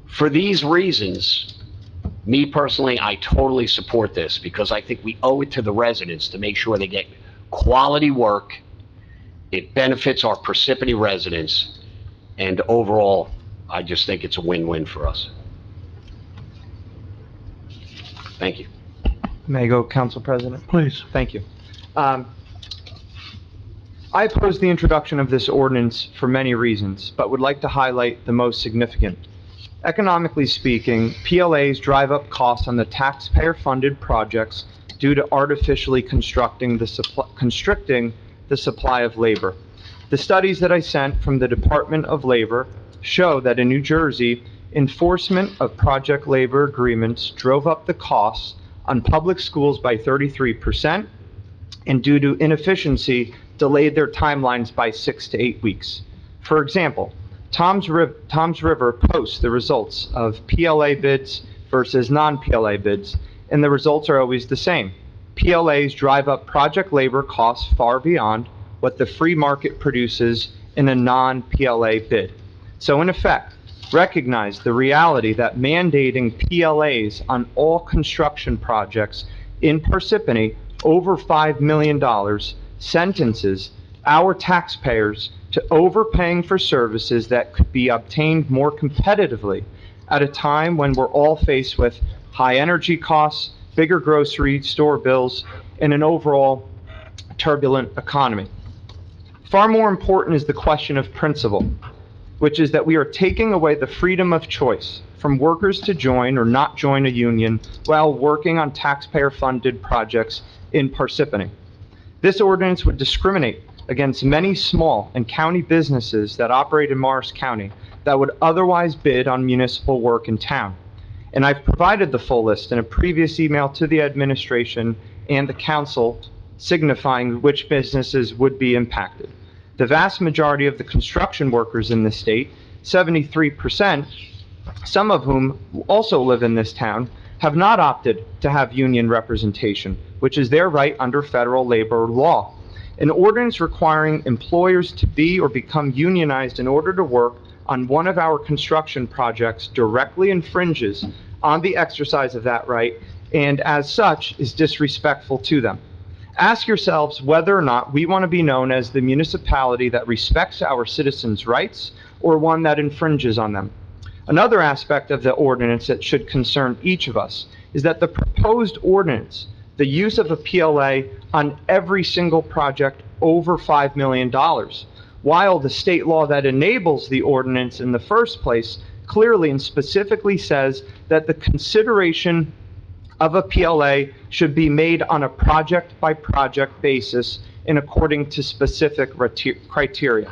Speaker 7: for these reasons, me personally, I totally support this, because I think we owe it to the residents to make sure they get quality work. It benefits our Parsippany residents, And overall, I just think it's a win-win for us. Thank you.
Speaker 13: May I go, Council President?
Speaker 1: Please.
Speaker 13: Thank you. I oppose the introduction of this ordinance for many reasons, but would like to highlight the most significant. Economically speaking, PLAs drive up costs on the taxpayer-funded projects due to artificially constricting the supply of labor. The studies that I sent from the Department of Labor show that in New Jersey, enforcement of project labor agreements drove up the costs on public schools by 33%, and due to inefficiency, delayed their timelines by 6 to 8 weeks. For example, Tom's River posts the results of PLA bids versus non-PLA bids, and the results are always the same. PLAs drive up project labor costs far beyond what the free market produces in a non-PLA bid. So in effect, recognize the reality that mandating PLAs on all construction projects in Parsippany over $5 million sentences our taxpayers to overpaying for services that could be obtained more competitively at a time when we're all faced with high energy costs, bigger grocery store bills, and an overall turbulent economy. Far more important is the question of principle, which is that we are taking away the freedom of choice from workers to join or not join a union while working on taxpayer-funded projects in Parsippany. This ordinance would discriminate against many small and county businesses that operate in Morris County that would otherwise bid on municipal work in town. And I've provided the full list in a previous email to the administration and the council signifying which businesses would be impacted. The vast majority of the construction workers in the state, 73%, some of whom also live in this town, have not opted to have union representation, which is their right under federal labor law. An ordinance requiring employers to be or become unionized in order to work on one of our construction projects directly infringes on the exercise of that right, and as such is disrespectful to them. Ask yourselves whether or not we want to be known as the municipality that respects our citizens' rights or one that infringes on them. Another aspect of the ordinance that should concern each of us is that the proposed ordinance, the use of a PLA on every single project over $5 million, while the state law that enables the ordinance in the first place clearly and specifically says that the consideration of a PLA should be made on a project-by-project basis and according to specific criteria.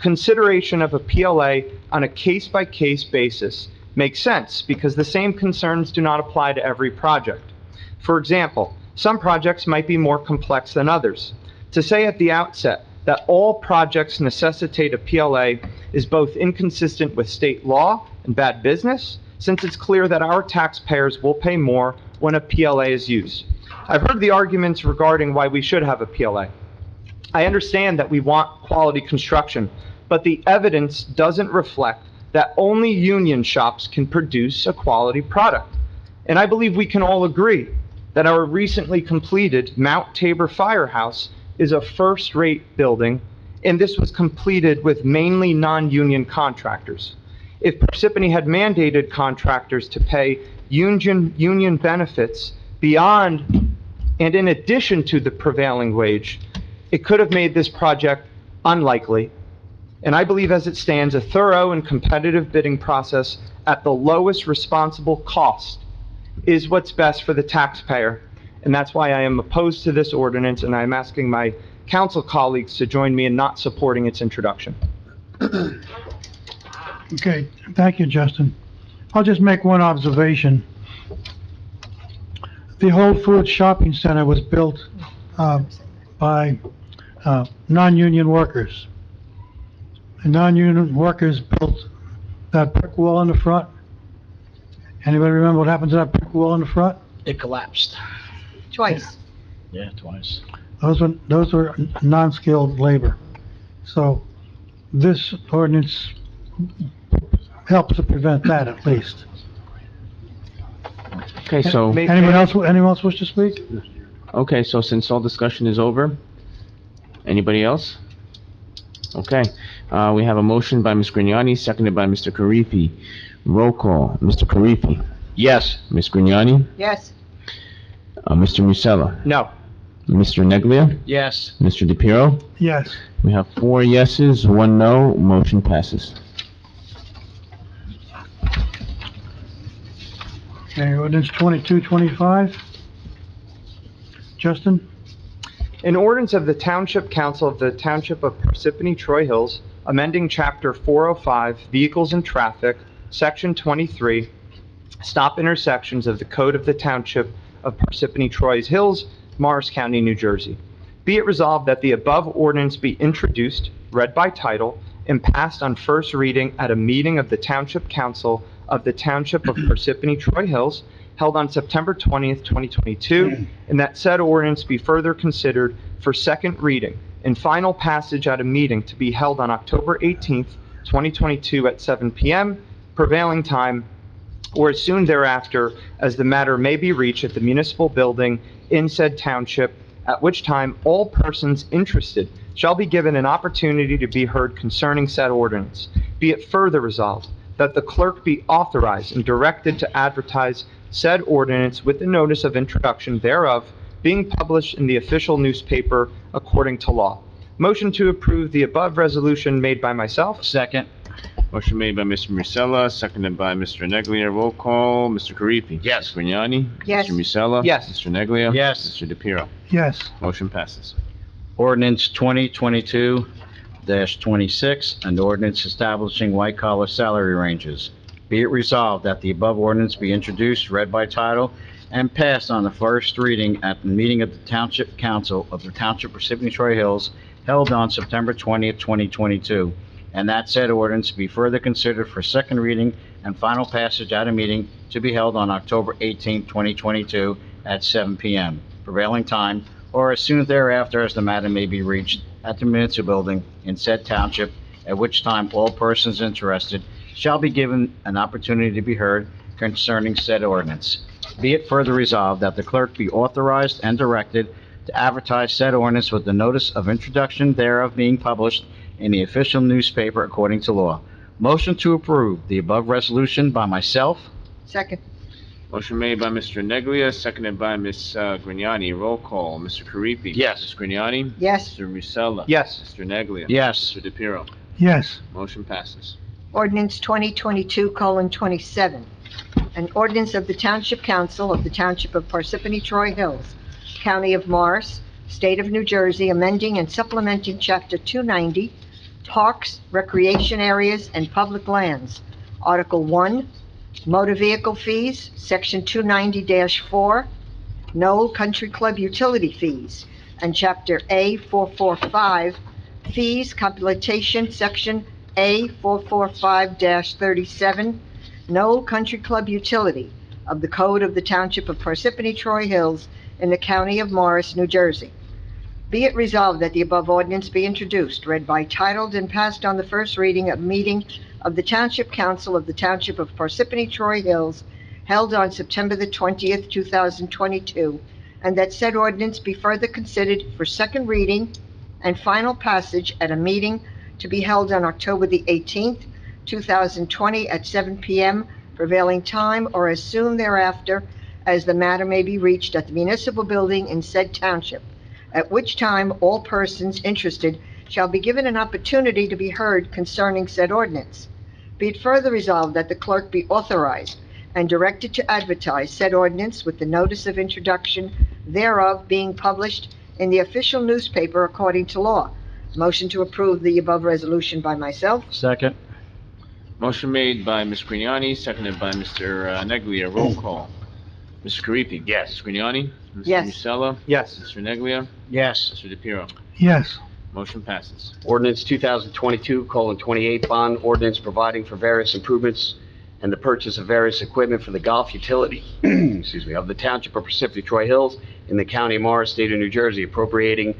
Speaker 13: Consideration of a PLA on a case-by-case basis makes sense because the same concerns do not apply to every project. For example, some projects might be more complex than others. To say at the outset that all projects necessitate a PLA is both inconsistent with state law and bad business, since it's clear that our taxpayers will pay more when a PLA is used. I've heard the arguments regarding why we should have a PLA. I understand that we want quality construction, but the evidence doesn't reflect that only union shops can produce a quality product. And I believe we can all agree that our recently completed Mount Tabor Firehouse is a first-rate building, and this was completed with mainly non-union contractors. If Parsippany had mandated contractors to pay union benefits beyond and in addition to the prevailing wage, it could have made this project unlikely. And I believe as it stands, a thorough and competitive bidding process at the lowest responsible cost is what's best for the taxpayer. And that's why I am opposed to this ordinance, and I'm asking my council colleagues to join me in not supporting its introduction.
Speaker 1: Okay, thank you, Justin. I'll just make one observation. The Whole Foods Shopping Center was built by non-union workers. The non-union workers built that brick wall in the front. Anybody remember what happened to that brick wall in the front?
Speaker 3: It collapsed.
Speaker 10: Twice.
Speaker 3: Yeah, twice.
Speaker 1: Those were non-skilled labor. So this ordinance helps to prevent that at least.
Speaker 2: Okay, so,
Speaker 1: Anyone else wish to speak?
Speaker 2: okay, so since all discussion is over, anybody else? Okay, We have a motion by Ms. Grignani, seconded by Mr. Karifi. Roll call. Mr. Karifi.
Speaker 3: Yes.
Speaker 2: Ms. Grignani.
Speaker 10: Yes.
Speaker 2: Mr. Musella.
Speaker 13: No.
Speaker 2: Mr. Neglia.
Speaker 3: Yes.
Speaker 2: Mr. DePiero.
Speaker 1: Yes.
Speaker 2: We have 4 yeses, 1 no. Motion passes.
Speaker 1: Okay, ordinance 2225. Justin?
Speaker 13: An ordinance of the Township Council of the Township of Parsippany-Troy Hills, amending Chapter 405, Vehicles and Traffic, Section 23, Stop Intersections of the Code of the Township of Parsippany-Troy Hills, Morris County, New Jersey. Be it resolved that the above ordinance be introduced, read by title, and passed on first reading at a meeting of the Township Council of the Township of Parsippany-Troy Hills, held on September 20th, 2022, and that said ordinance be further considered for second reading and final passage at a meeting to be held on October 18th, 2022 at 7 p.m. prevailing time, or as soon thereafter as the matter may be reached at the municipal building in said township, at which time all persons interested shall be given an opportunity to be heard concerning said ordinance. Be it further resolved that the clerk be authorized and directed to advertise said ordinance with the notice of introduction thereof being published in the official newspaper according to law. Motion to approve the above resolution made by myself.
Speaker 3: Second.
Speaker 2: Motion made by Mr. Musella, seconded by Mr. Neglia. Roll call. Mr. Karifi.
Speaker 3: Yes.
Speaker 2: Ms. Grignani.
Speaker 10: Yes.
Speaker 2: Mr. Musella.
Speaker 13: Yes.
Speaker 2: Mr. Neglia.
Speaker 3: Yes.
Speaker 2: Mr. DePiero.
Speaker 1: Yes.
Speaker 2: Motion passes.
Speaker 3: Ordinance 2022-26, an ordinance establishing white-collar salary ranges. Be it resolved that the above ordinance be introduced, read by title, and passed on the first reading at the meeting of the Township Council of the Township of Parsippany-Troy Hills held on September 20th, 2022, and that said ordinance be further considered for second reading and final passage at a meeting to be held on October 18th, 2022 at 7 p.m. prevailing time, or as soon thereafter as the matter may be reached at the municipal building in said township, at which time all persons interested shall be given an opportunity to be heard concerning said ordinance. Be it further resolved that the clerk be authorized and directed to advertise said ordinance with the notice of introduction thereof being published in the official newspaper according to law. Motion to approve the above resolution by myself.
Speaker 10: Second.
Speaker 2: Motion made by Mr. Neglia, seconded by Ms. Grignani. Roll call. Mr. Karifi.
Speaker 3: Yes.
Speaker 2: Ms. Grignani.
Speaker 10: Yes.
Speaker 2: Mr. Musella.
Speaker 13: Yes.
Speaker 2: Mr. Neglia.
Speaker 3: Yes.
Speaker 2: Mr. DePiero.
Speaker 1: Yes.
Speaker 2: Motion passes.
Speaker 10: Ordinance 2022:27, an ordinance of the Township Council of the Township of Parsippany-Troy Hills, County of Morris, State of New Jersey, amending and supplementing Chapter 290, Parks, Recreation Areas, and Public Lands, Article 1, Motor Vehicle Fees, Section 290-4, Knoll Country Club Utility Fees, and Chapter A445, Fees, Completion, Section A445-37, Knoll Country Club Utility of the Code of the Township of Parsippany-Troy Hills in the County of Morris, New Jersey. Be it resolved that the above ordinance be introduced, read by title, and passed on the first reading at a meeting of the Township Council of the Township of Parsippany-Troy Hills held on September the 20th, 2022, and that said ordinance be further considered for second reading and final passage at a meeting to be held on October the 18th, 2020 at 7 p.m. prevailing time, or as soon thereafter as the matter may be reached at the municipal building in said township, at which time all persons interested shall be given an opportunity to be heard concerning said ordinance. Be it further resolved that the clerk be authorized and directed to advertise said ordinance with the notice of introduction thereof being published in the official newspaper according to law. Motion to approve the above resolution by myself.
Speaker 3: Second.
Speaker 2: Motion made by Ms. Grignani, seconded by Mr. Neglia. Roll call. Mr. Karifi.
Speaker 3: Yes.
Speaker 2: Ms. Grignani. Mr.
Speaker 10: Yes.
Speaker 2: Musella.
Speaker 13: Yes.
Speaker 2: Mr. Neglia.
Speaker 3: Yes.
Speaker 2: Mr. DePiero.
Speaker 1: Yes.
Speaker 2: Motion passes.
Speaker 7: Ordinance 2022:28, bond ordinance providing for various improvements and the purchase of various equipment for the golf utility, excuse me, of the Township of Parsippany-Troy Hills in the County of Morris, State of New Jersey, appropriating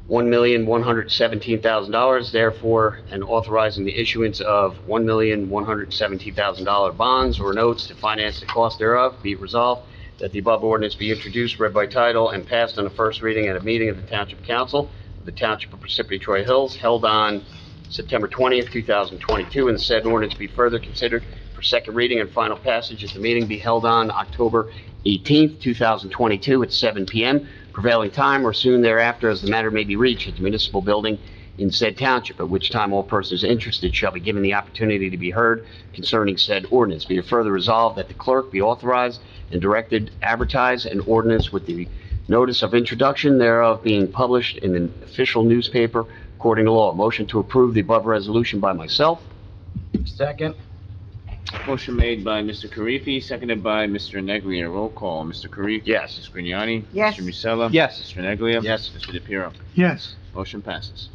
Speaker 7: $1,117,000, therefore, and authorizing the issuance of $1,117,000 bonds or notes to finance the cost thereof. Be it resolved that the above ordinance be introduced, read by title, and passed on the first reading at a meeting of the Township Council of the Township of Parsippany-Troy Hills, held on September 20th, 2022, and the said ordinance be further considered for second reading and final passage at the meeting be held on October 18th, 2022, at 7 p.m. prevailing time or soon thereafter, as the matter may be reached at the municipal building in said township, at which time all persons interested shall be given the opportunity to be heard concerning said ordinance. Be it further resolved that the clerk be authorized and directed to advertise an ordinance with the notice of introduction thereof being published in an official newspaper according to law. Motion to approve the above resolution by myself.
Speaker 3: Second.
Speaker 2: Motion made by Mr. Karifi, seconded by Mr. Neglia. Roll call. Mr. Karifi?
Speaker 3: Yes.
Speaker 2: Ms. Grignani?
Speaker 10: Yes.
Speaker 2: Mr. Musella?
Speaker 13: Yes.
Speaker 2: Mr. Neglia?
Speaker 3: Yes.
Speaker 2: Mr. DePiero?
Speaker 1: Yes.
Speaker 2: Motion passes.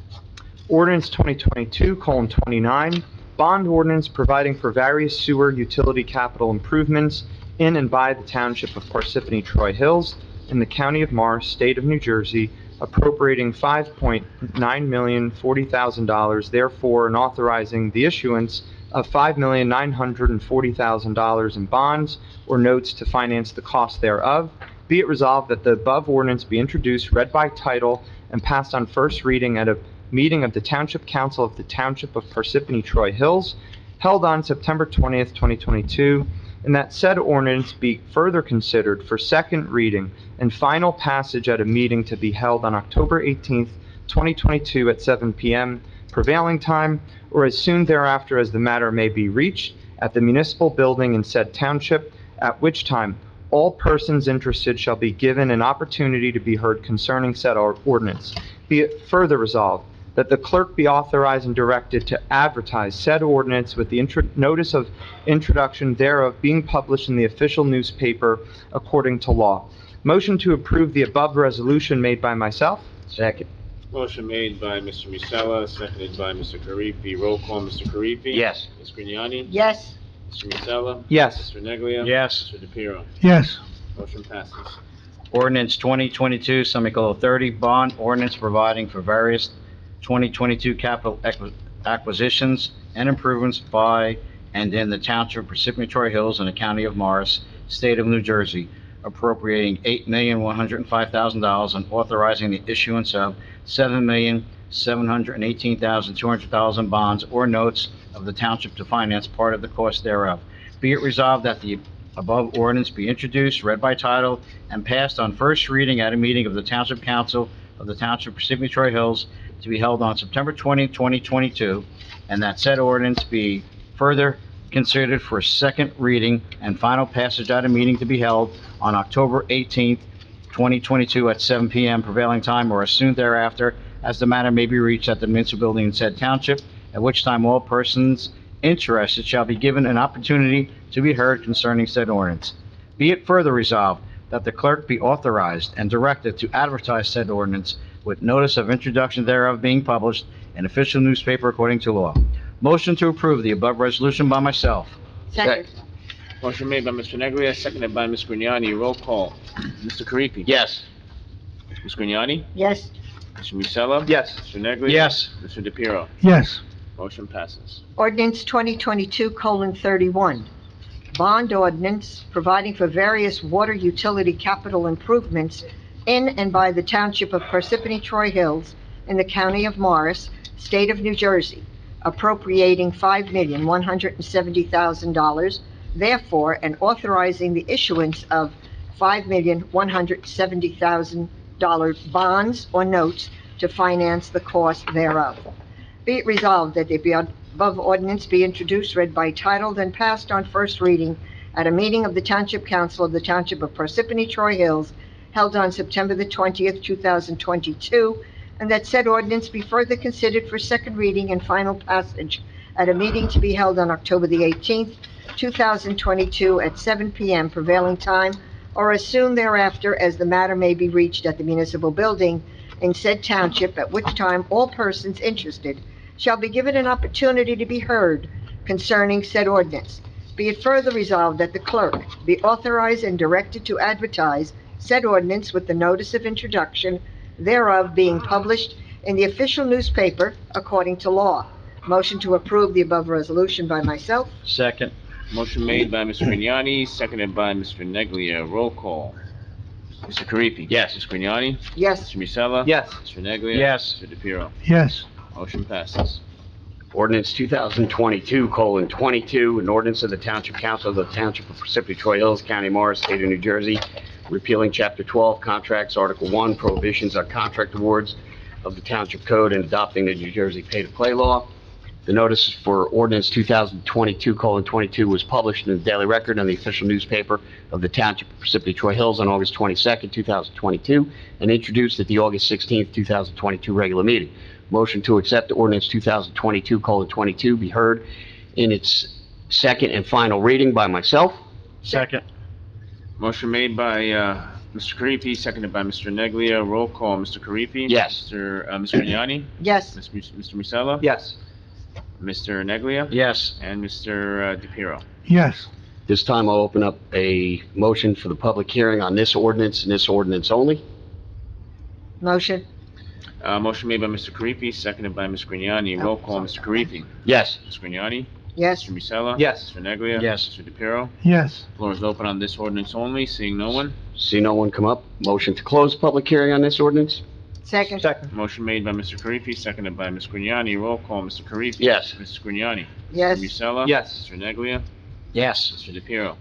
Speaker 13: Ordinance 2022:29, bond ordinance providing for various sewer utility capital improvements in and by the Township of Parsippany-Troy Hills in the County of Morris, State of New Jersey, appropriating $5,940,000, therefore, and authorizing the issuance of $5,940,000 in bonds or notes to finance the cost thereof. Be it resolved that the above ordinance be introduced, read by title, and passed on first reading at a meeting of the Township Council of the Township of Parsippany-Troy Hills, held on September 20th, 2022, and that said ordinance be further considered for second reading and final passage at a meeting to be held on October 18th, 2022 at 7 p.m. prevailing time, or as soon thereafter as the matter may be reached at the municipal building in said township, at which time all persons interested shall be given an opportunity to be heard concerning said ordinance. Be it further resolved that the clerk be authorized and directed to advertise said ordinance with the notice of introduction thereof being published in the official newspaper according to law. Motion to approve the above resolution made by myself.
Speaker 3: Second.
Speaker 2: Motion made by Mr. Musella, seconded by Mr. Karifi. Roll call. Mr. Karifi?
Speaker 3: Yes.
Speaker 2: Ms. Grignani?
Speaker 10: Yes.
Speaker 2: Mr. Musella?
Speaker 13: Yes.
Speaker 2: Mr. Neglia?
Speaker 3: Yes.
Speaker 2: Mr. DePiero?
Speaker 1: Yes.
Speaker 2: Motion passes.
Speaker 3: Ordinance 2022:30, bond ordinance providing for various 2022 capital acquisitions and improvements by and in the Township of Parsippany-Troy Hills in the County of Morris, State of New Jersey, appropriating $8,105,000 and authorizing the issuance of $7,718,200 in bonds or notes of the township to finance part of the cost thereof. Be it resolved that the above ordinance be introduced, read by title, and passed on first reading at a meeting of the Township Council of the Township of Parsippany-Troy Hills to be held on September 20, 2022, and that said ordinance be further considered for second reading and final passage at a meeting to be held on October 18th, 2022 at 7 p.m. prevailing time or as soon thereafter as the matter may be reached at the municipal building in said township, at which time all persons interested shall be given an opportunity to be heard concerning said ordinance. Be it further resolved that the clerk be authorized and directed to advertise said ordinance with notice of introduction thereof being published in official newspaper according to law. Motion to approve the above resolution by myself.
Speaker 10: Second.
Speaker 2: Motion made by Mr. Neglia, seconded by Ms. Grignani. Roll call. Mr. Karifi?
Speaker 3: Yes.
Speaker 2: Ms. Grignani?
Speaker 10: Yes.
Speaker 2: Mr. Musella?
Speaker 13: Yes.
Speaker 2: Mr. Neglia?
Speaker 3: Yes.
Speaker 2: Mr. DePiero?
Speaker 1: Yes.
Speaker 2: Motion passes.
Speaker 10: Ordinance 2022:31, bond ordinance providing for various water utility capital improvements in and by the Township of Parsippany-Troy Hills in the County of Morris, State of New Jersey, appropriating $5,170,000, therefore, and authorizing the issuance of $5,170,000 bonds or notes to finance the cost thereof. Be it resolved that the above ordinance be introduced, read by title, and passed on first reading at a meeting of the Township Council of the Township of Parsippany-Troy Hills held on September the 20th, 2022, and that said ordinance be further considered for second reading and final passage at a meeting to be held on October the 18th, 2022 at 7 p.m. prevailing time, or as soon thereafter as the matter may be reached at the municipal building in said township, at which time all persons interested shall be given an opportunity to be heard concerning said ordinance. Be it further resolved that the clerk be authorized and directed to advertise said ordinance with the notice of introduction thereof being published in the official newspaper according to law. Motion to approve the above resolution by myself.
Speaker 3: Second.
Speaker 2: Motion made by Ms. Grignani, seconded by Mr. Neglia. Roll call. Mr. Karifi.
Speaker 3: Yes.
Speaker 2: Ms. Grignani.
Speaker 10: Yes.
Speaker 2: Mr. Musella.
Speaker 13: Yes.
Speaker 2: Mr. Neglia.
Speaker 3: Yes.
Speaker 2: Mr. DePiero.
Speaker 1: Yes.
Speaker 2: Motion passes.
Speaker 7: Ordinance 2022:22, an ordinance of the Township Council of the Township of Parsippany-Troy Hills, County of Morris, State of New Jersey, repealing Chapter 12, Contracts, Article 1, Prohibitions on Contract Awards of the Township Code, and adopting the New Jersey pay-to-play law. The notice for ordinance 2022:22 was published in the Daily Record and the official newspaper of the Township of Parsippany-Troy Hills on August 22nd, 2022, and introduced at the August 16th, 2022 regular meeting. Motion to accept ordinance 2022:22 be heard in its second and final reading by myself.
Speaker 3: Second.
Speaker 2: Motion made by, Mr. Karifi, seconded by Mr. Neglia. Roll call, Mr. Karifi.
Speaker 7: Yes.
Speaker 2: Ms. Grignani.
Speaker 10: Yes.
Speaker 2: Mr. Musella.
Speaker 13: Yes.
Speaker 2: Mr. Neglia.
Speaker 3: Yes.
Speaker 2: And Mr. DePiero.
Speaker 1: Yes.
Speaker 7: This time I'll open up a motion for the public hearing on this ordinance and this ordinance only.
Speaker 10: Motion.
Speaker 2: Motion made by Mr. Karifi, seconded by Ms. Grignani. Roll call, Mr. Karifi.
Speaker 7: Yes.
Speaker 2: Ms. Grignani.
Speaker 10: Yes.
Speaker 2: Mr. Musella.
Speaker 13: Yes.
Speaker 2: Mr. Neglia.
Speaker 3: Yes.
Speaker 2: Mr. DePiero.
Speaker 1: Yes.
Speaker 2: Floor is open on this ordinance only. Seeing no one.
Speaker 7: See no one come up. Motion to close public hearing on this ordinance?
Speaker 10: Second.
Speaker 13: Second.
Speaker 2: Motion made by Mr. Karifi, seconded by Ms. Grignani. Roll call, Mr. Karifi.
Speaker 7: Yes.
Speaker 2: Mrs. Grignani.
Speaker 10: Yes.
Speaker 2: Mr. Musella.
Speaker 13: Yes.
Speaker 2: Mr. Neglia.
Speaker 3: Yes.
Speaker 2: Mr. DePiero.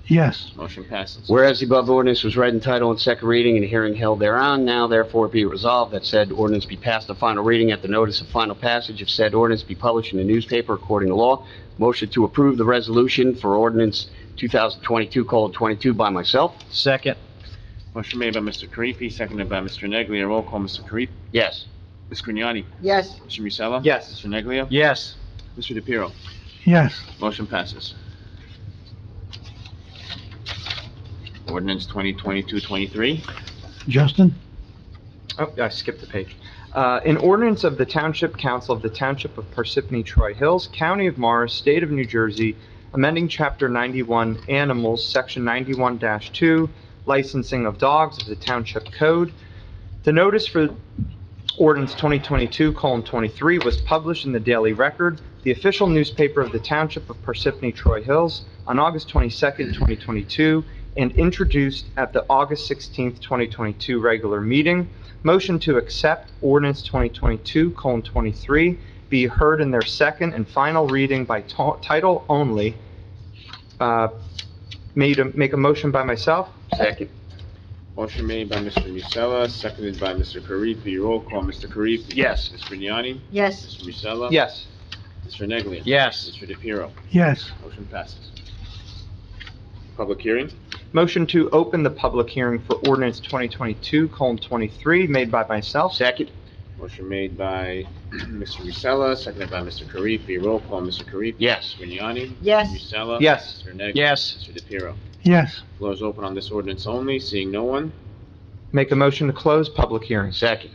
Speaker 1: Yes.
Speaker 2: Motion passes.
Speaker 7: Whereas the above ordinance was read in title on second reading and a hearing held thereon, now therefore be it resolved that said ordinance be passed on final reading at the notice of final passage of said ordinance be published in the newspaper according to law. Motion to approve the resolution for ordinance 2022:22 by myself.
Speaker 3: Second.
Speaker 2: Motion made by Mr. Karifi, seconded by Mr. Neglia. Roll call, Mr. Karifi.
Speaker 7: Yes.
Speaker 2: Ms. Grignani.
Speaker 10: Yes.
Speaker 2: Mr. Musella.
Speaker 13: Yes.
Speaker 2: Mr. Neglia.
Speaker 3: Yes.
Speaker 2: Mr. DePiero.
Speaker 1: Yes.
Speaker 2: Motion passes. Ordinance 2022-23.
Speaker 1: Justin?
Speaker 13: Oh, I skipped the page. An ordinance of the Township Council of the Township of Parsippany-Troy Hills, County of Morris, State of New Jersey, amending Chapter 91 Animals, Section 91-2, licensing of dogs of the Township Code. The notice for ordinance 2022:23 was published in the Daily Record, the official newspaper of the Township of Parsippany-Troy Hills, on August 22nd, 2022, and introduced at the August 16th, 2022 regular meeting. Motion to accept ordinance 2022:23 be heard in their second and final reading by title only. Make a motion by myself.
Speaker 7: Second.
Speaker 2: Motion made by Mr. Musella, seconded by Mr. Karifi. Roll call, Mr. Karifi.
Speaker 7: Yes.
Speaker 2: Ms. Grignani.
Speaker 10: Yes.
Speaker 2: Mr. Musella.
Speaker 13: Yes.
Speaker 2: Mr. Neglia.
Speaker 3: Yes.
Speaker 2: Mr. DePiero.
Speaker 1: Yes.
Speaker 2: Motion passes. Public hearing.
Speaker 13: Motion to open the public hearing for ordinance 2022:23 made by myself.
Speaker 7: Second.
Speaker 2: Motion made by Mr. Musella, seconded by Mr. Karifi. Roll call, Mr. Karifi.
Speaker 7: Yes.
Speaker 2: Ms. Grignani.
Speaker 10: Yes.
Speaker 2: Musella.
Speaker 13: Yes.
Speaker 2: Mr. Neglia.
Speaker 3: Yes.
Speaker 2: Mr. DePiero.
Speaker 1: Yes.
Speaker 2: Floor is open on this ordinance only. Seeing no one.
Speaker 13: Make a motion to close public hearing.
Speaker 7: Second.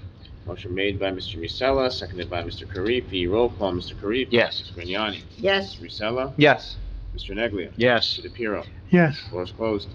Speaker 2: Motion made by Mr. Musella, seconded by Mr. Karifi. Roll call, Mr. Karifi.
Speaker 7: Yes.
Speaker 2: Ms. Grignani.
Speaker 10: Yes.
Speaker 2: Mr. Musella.
Speaker 13: Yes.
Speaker 2: Mr. Neglia.
Speaker 3: Yes.
Speaker 2: Mr. DePiero.
Speaker 1: Yes.
Speaker 2: Floor is closed.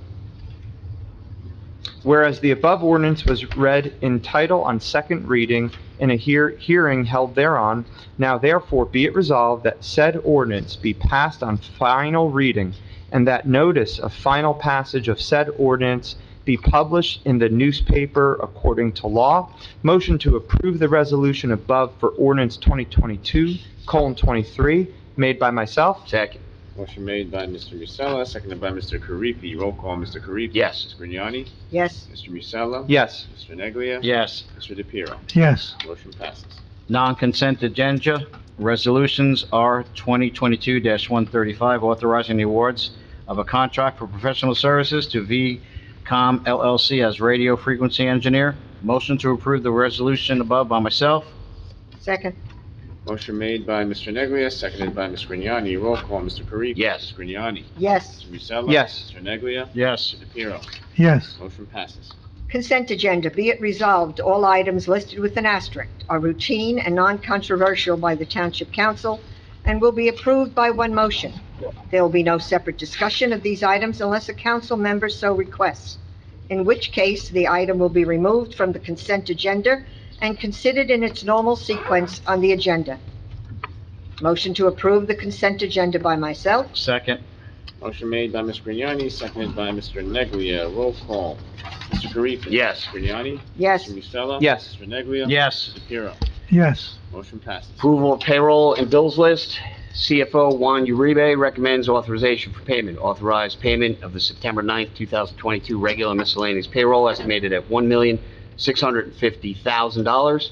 Speaker 13: Whereas the above ordinance was read in title on second reading in a hearing held thereon, now therefore be it resolved that said ordinance be passed on final reading, and that notice of final passage of said ordinance be published in the newspaper according to law. Motion to approve the resolution above for ordinance 2022:23 made by myself.
Speaker 7: Second.
Speaker 2: Motion made by Mr. Musella, seconded by Mr. Karifi. Roll call, Mr. Karifi.
Speaker 7: Yes.
Speaker 2: Ms. Grignani.
Speaker 10: Yes.
Speaker 2: Mr. Musella.
Speaker 13: Yes.
Speaker 2: Mr. Neglia.
Speaker 3: Yes.
Speaker 2: Mr. DePiero.
Speaker 1: Yes.
Speaker 2: Motion passes.
Speaker 3: Non-consent agenda resolutions are 2022-135, authorizing the awards of a contract for professional services to VCOM LLC as radio frequency engineer. Motion to approve the resolution above by myself.
Speaker 10: Second.
Speaker 2: Motion made by Mr. Neglia, seconded by Ms. Grignani. Roll call, Mr. Karifi.
Speaker 7: Yes.
Speaker 2: Ms. Grignani.
Speaker 10: Yes.
Speaker 2: Mr. Musella.
Speaker 13: Yes.
Speaker 2: Mr. Neglia.
Speaker 3: Yes.
Speaker 2: Mr. DePiero.
Speaker 1: Yes.
Speaker 2: Motion passes.
Speaker 10: Consent agenda, be it resolved, all items listed with an asterisk are routine and non-controversial by the Township Council and will be approved by one motion. There will be no separate discussion of these items unless a council member so requests, in which case the item will be removed from the consent agenda and considered in its normal sequence on the agenda. Motion to approve the consent agenda by myself.
Speaker 3: Second.
Speaker 2: Motion made by Ms. Grignani, seconded by Mr. Neglia. Roll call. Mr. Karifi.
Speaker 7: Yes.
Speaker 2: Mr. Grignani.
Speaker 10: Yes.
Speaker 2: Mr. Musella.
Speaker 13: Yes.
Speaker 2: Mr. Neglia.
Speaker 3: Yes.
Speaker 2: Mr. DePiero.
Speaker 1: Yes.
Speaker 2: Motion passes.
Speaker 7: Approval of payroll and bills list. CFO Juan Uribe recommends authorization for payment. Authorized payment of the September 9th, 2022 regular miscellaneous payroll estimated at $1,650,000.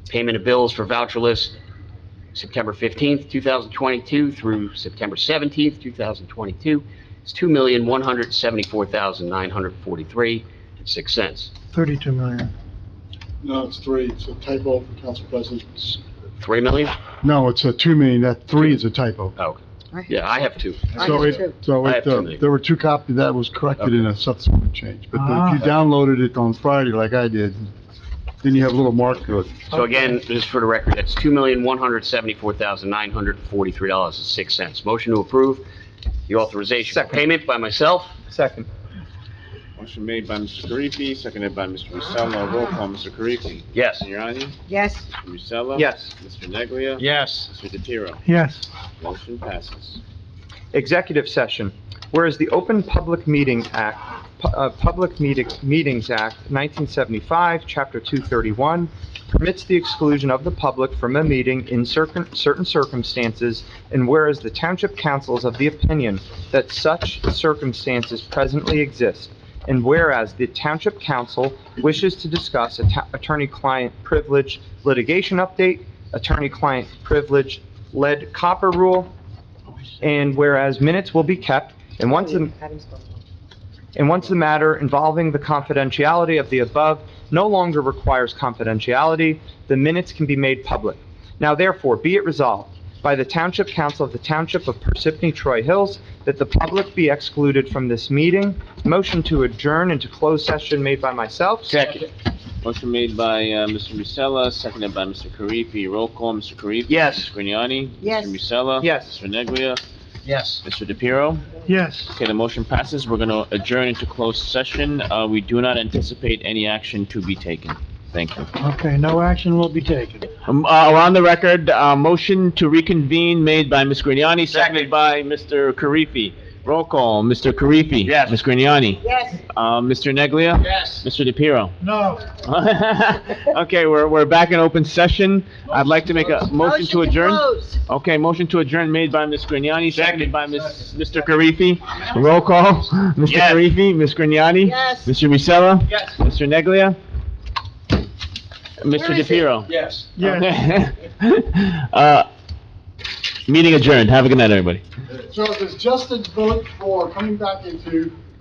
Speaker 7: Payment of bills for voucher list September 15th, 2022 through September 17th, 2022 is $2,174,943.06.
Speaker 1: 32 million.
Speaker 14: No, it's 3. It's a typo for Council President.
Speaker 7: $3 million?
Speaker 14: No, it's a 2 million. That 3 is a typo.
Speaker 7: Oh, yeah, I have two.
Speaker 14: So it,
Speaker 7: I have 2 million.
Speaker 14: there were 2 copies that was corrected in a subsequent change. But if you downloaded it on Friday like I did, then you have a little mark to it.
Speaker 7: So again, just for the record, that's $2,174,943.06. Motion to approve the authorization for payment by myself.
Speaker 13: Second.
Speaker 2: Motion made by Mr. Karifi, seconded by Mr. Musella. Roll call, Mr. Karifi.
Speaker 7: Yes.
Speaker 2: Mr. Grignani.
Speaker 10: Yes.
Speaker 2: Mr. Musella.
Speaker 13: Yes.
Speaker 2: Mr. Neglia.
Speaker 3: Yes.
Speaker 2: Mr. DePiero.
Speaker 1: Yes.
Speaker 2: Motion passes.
Speaker 13: Executive session. Whereas the Open Public Meetings Act, 1975, Chapter 231, permits the exclusion of the public from a meeting in certain circumstances, and whereas the Township Council is of the opinion that such circumstances presently exist, and whereas the Township Council wishes to discuss attorney-client privilege litigation update, attorney-client privilege lead copper rule, and whereas minutes will be kept, and once the matter involving the confidentiality of the above no longer requires confidentiality, the minutes can be made public. Now therefore, be it resolved by the Township Council of the Township of Parsippany-Troy Hills that the public be excluded from this meeting. Motion to adjourn into closed session made by myself.
Speaker 7: Second.
Speaker 2: Motion made by Mr. Musella, seconded by Mr. Karifi. Roll call, Mr. Karifi.
Speaker 7: Yes.
Speaker 2: Mr. Grignani.
Speaker 10: Yes.
Speaker 2: Mr. Musella.
Speaker 13: Yes.
Speaker 2: Mr. Neglia.
Speaker 3: Yes.
Speaker 2: Mr. DePiero.
Speaker 1: Yes.
Speaker 2: Okay, the motion passes. We're going to adjourn into closed session. We do not anticipate any action to be taken. Thank you.
Speaker 1: Okay, no action will be taken.
Speaker 2: On the record, motion to reconvene made by Ms. Grignani, seconded by Mr. Karifi. Roll call, Mr. Karifi.
Speaker 3: Yes.
Speaker 2: Ms. Grignani.
Speaker 10: Yes.
Speaker 2: Mr. Neglia.
Speaker 3: Yes.
Speaker 2: Mr. DePiero.
Speaker 1: No.
Speaker 2: Okay, we're back in open session. I'd like to make a motion to adjourn.
Speaker 10: close.
Speaker 2: Okay, motion to adjourn made by Ms. Grignani, seconded by Mr. Karifi. Roll call, Mr.
Speaker 3: Yes.
Speaker 2: Karifi, Ms. Grignani.
Speaker 10: Yes.
Speaker 2: Mr. Musella.
Speaker 3: Yes.
Speaker 2: Mr. Neglia. Mr.
Speaker 10: Where is it?
Speaker 2: DePiero.
Speaker 3: Yes.
Speaker 1: Yes.
Speaker 2: Meeting adjourned. Have a good night, everybody.
Speaker 14: So there's just a vote for coming back into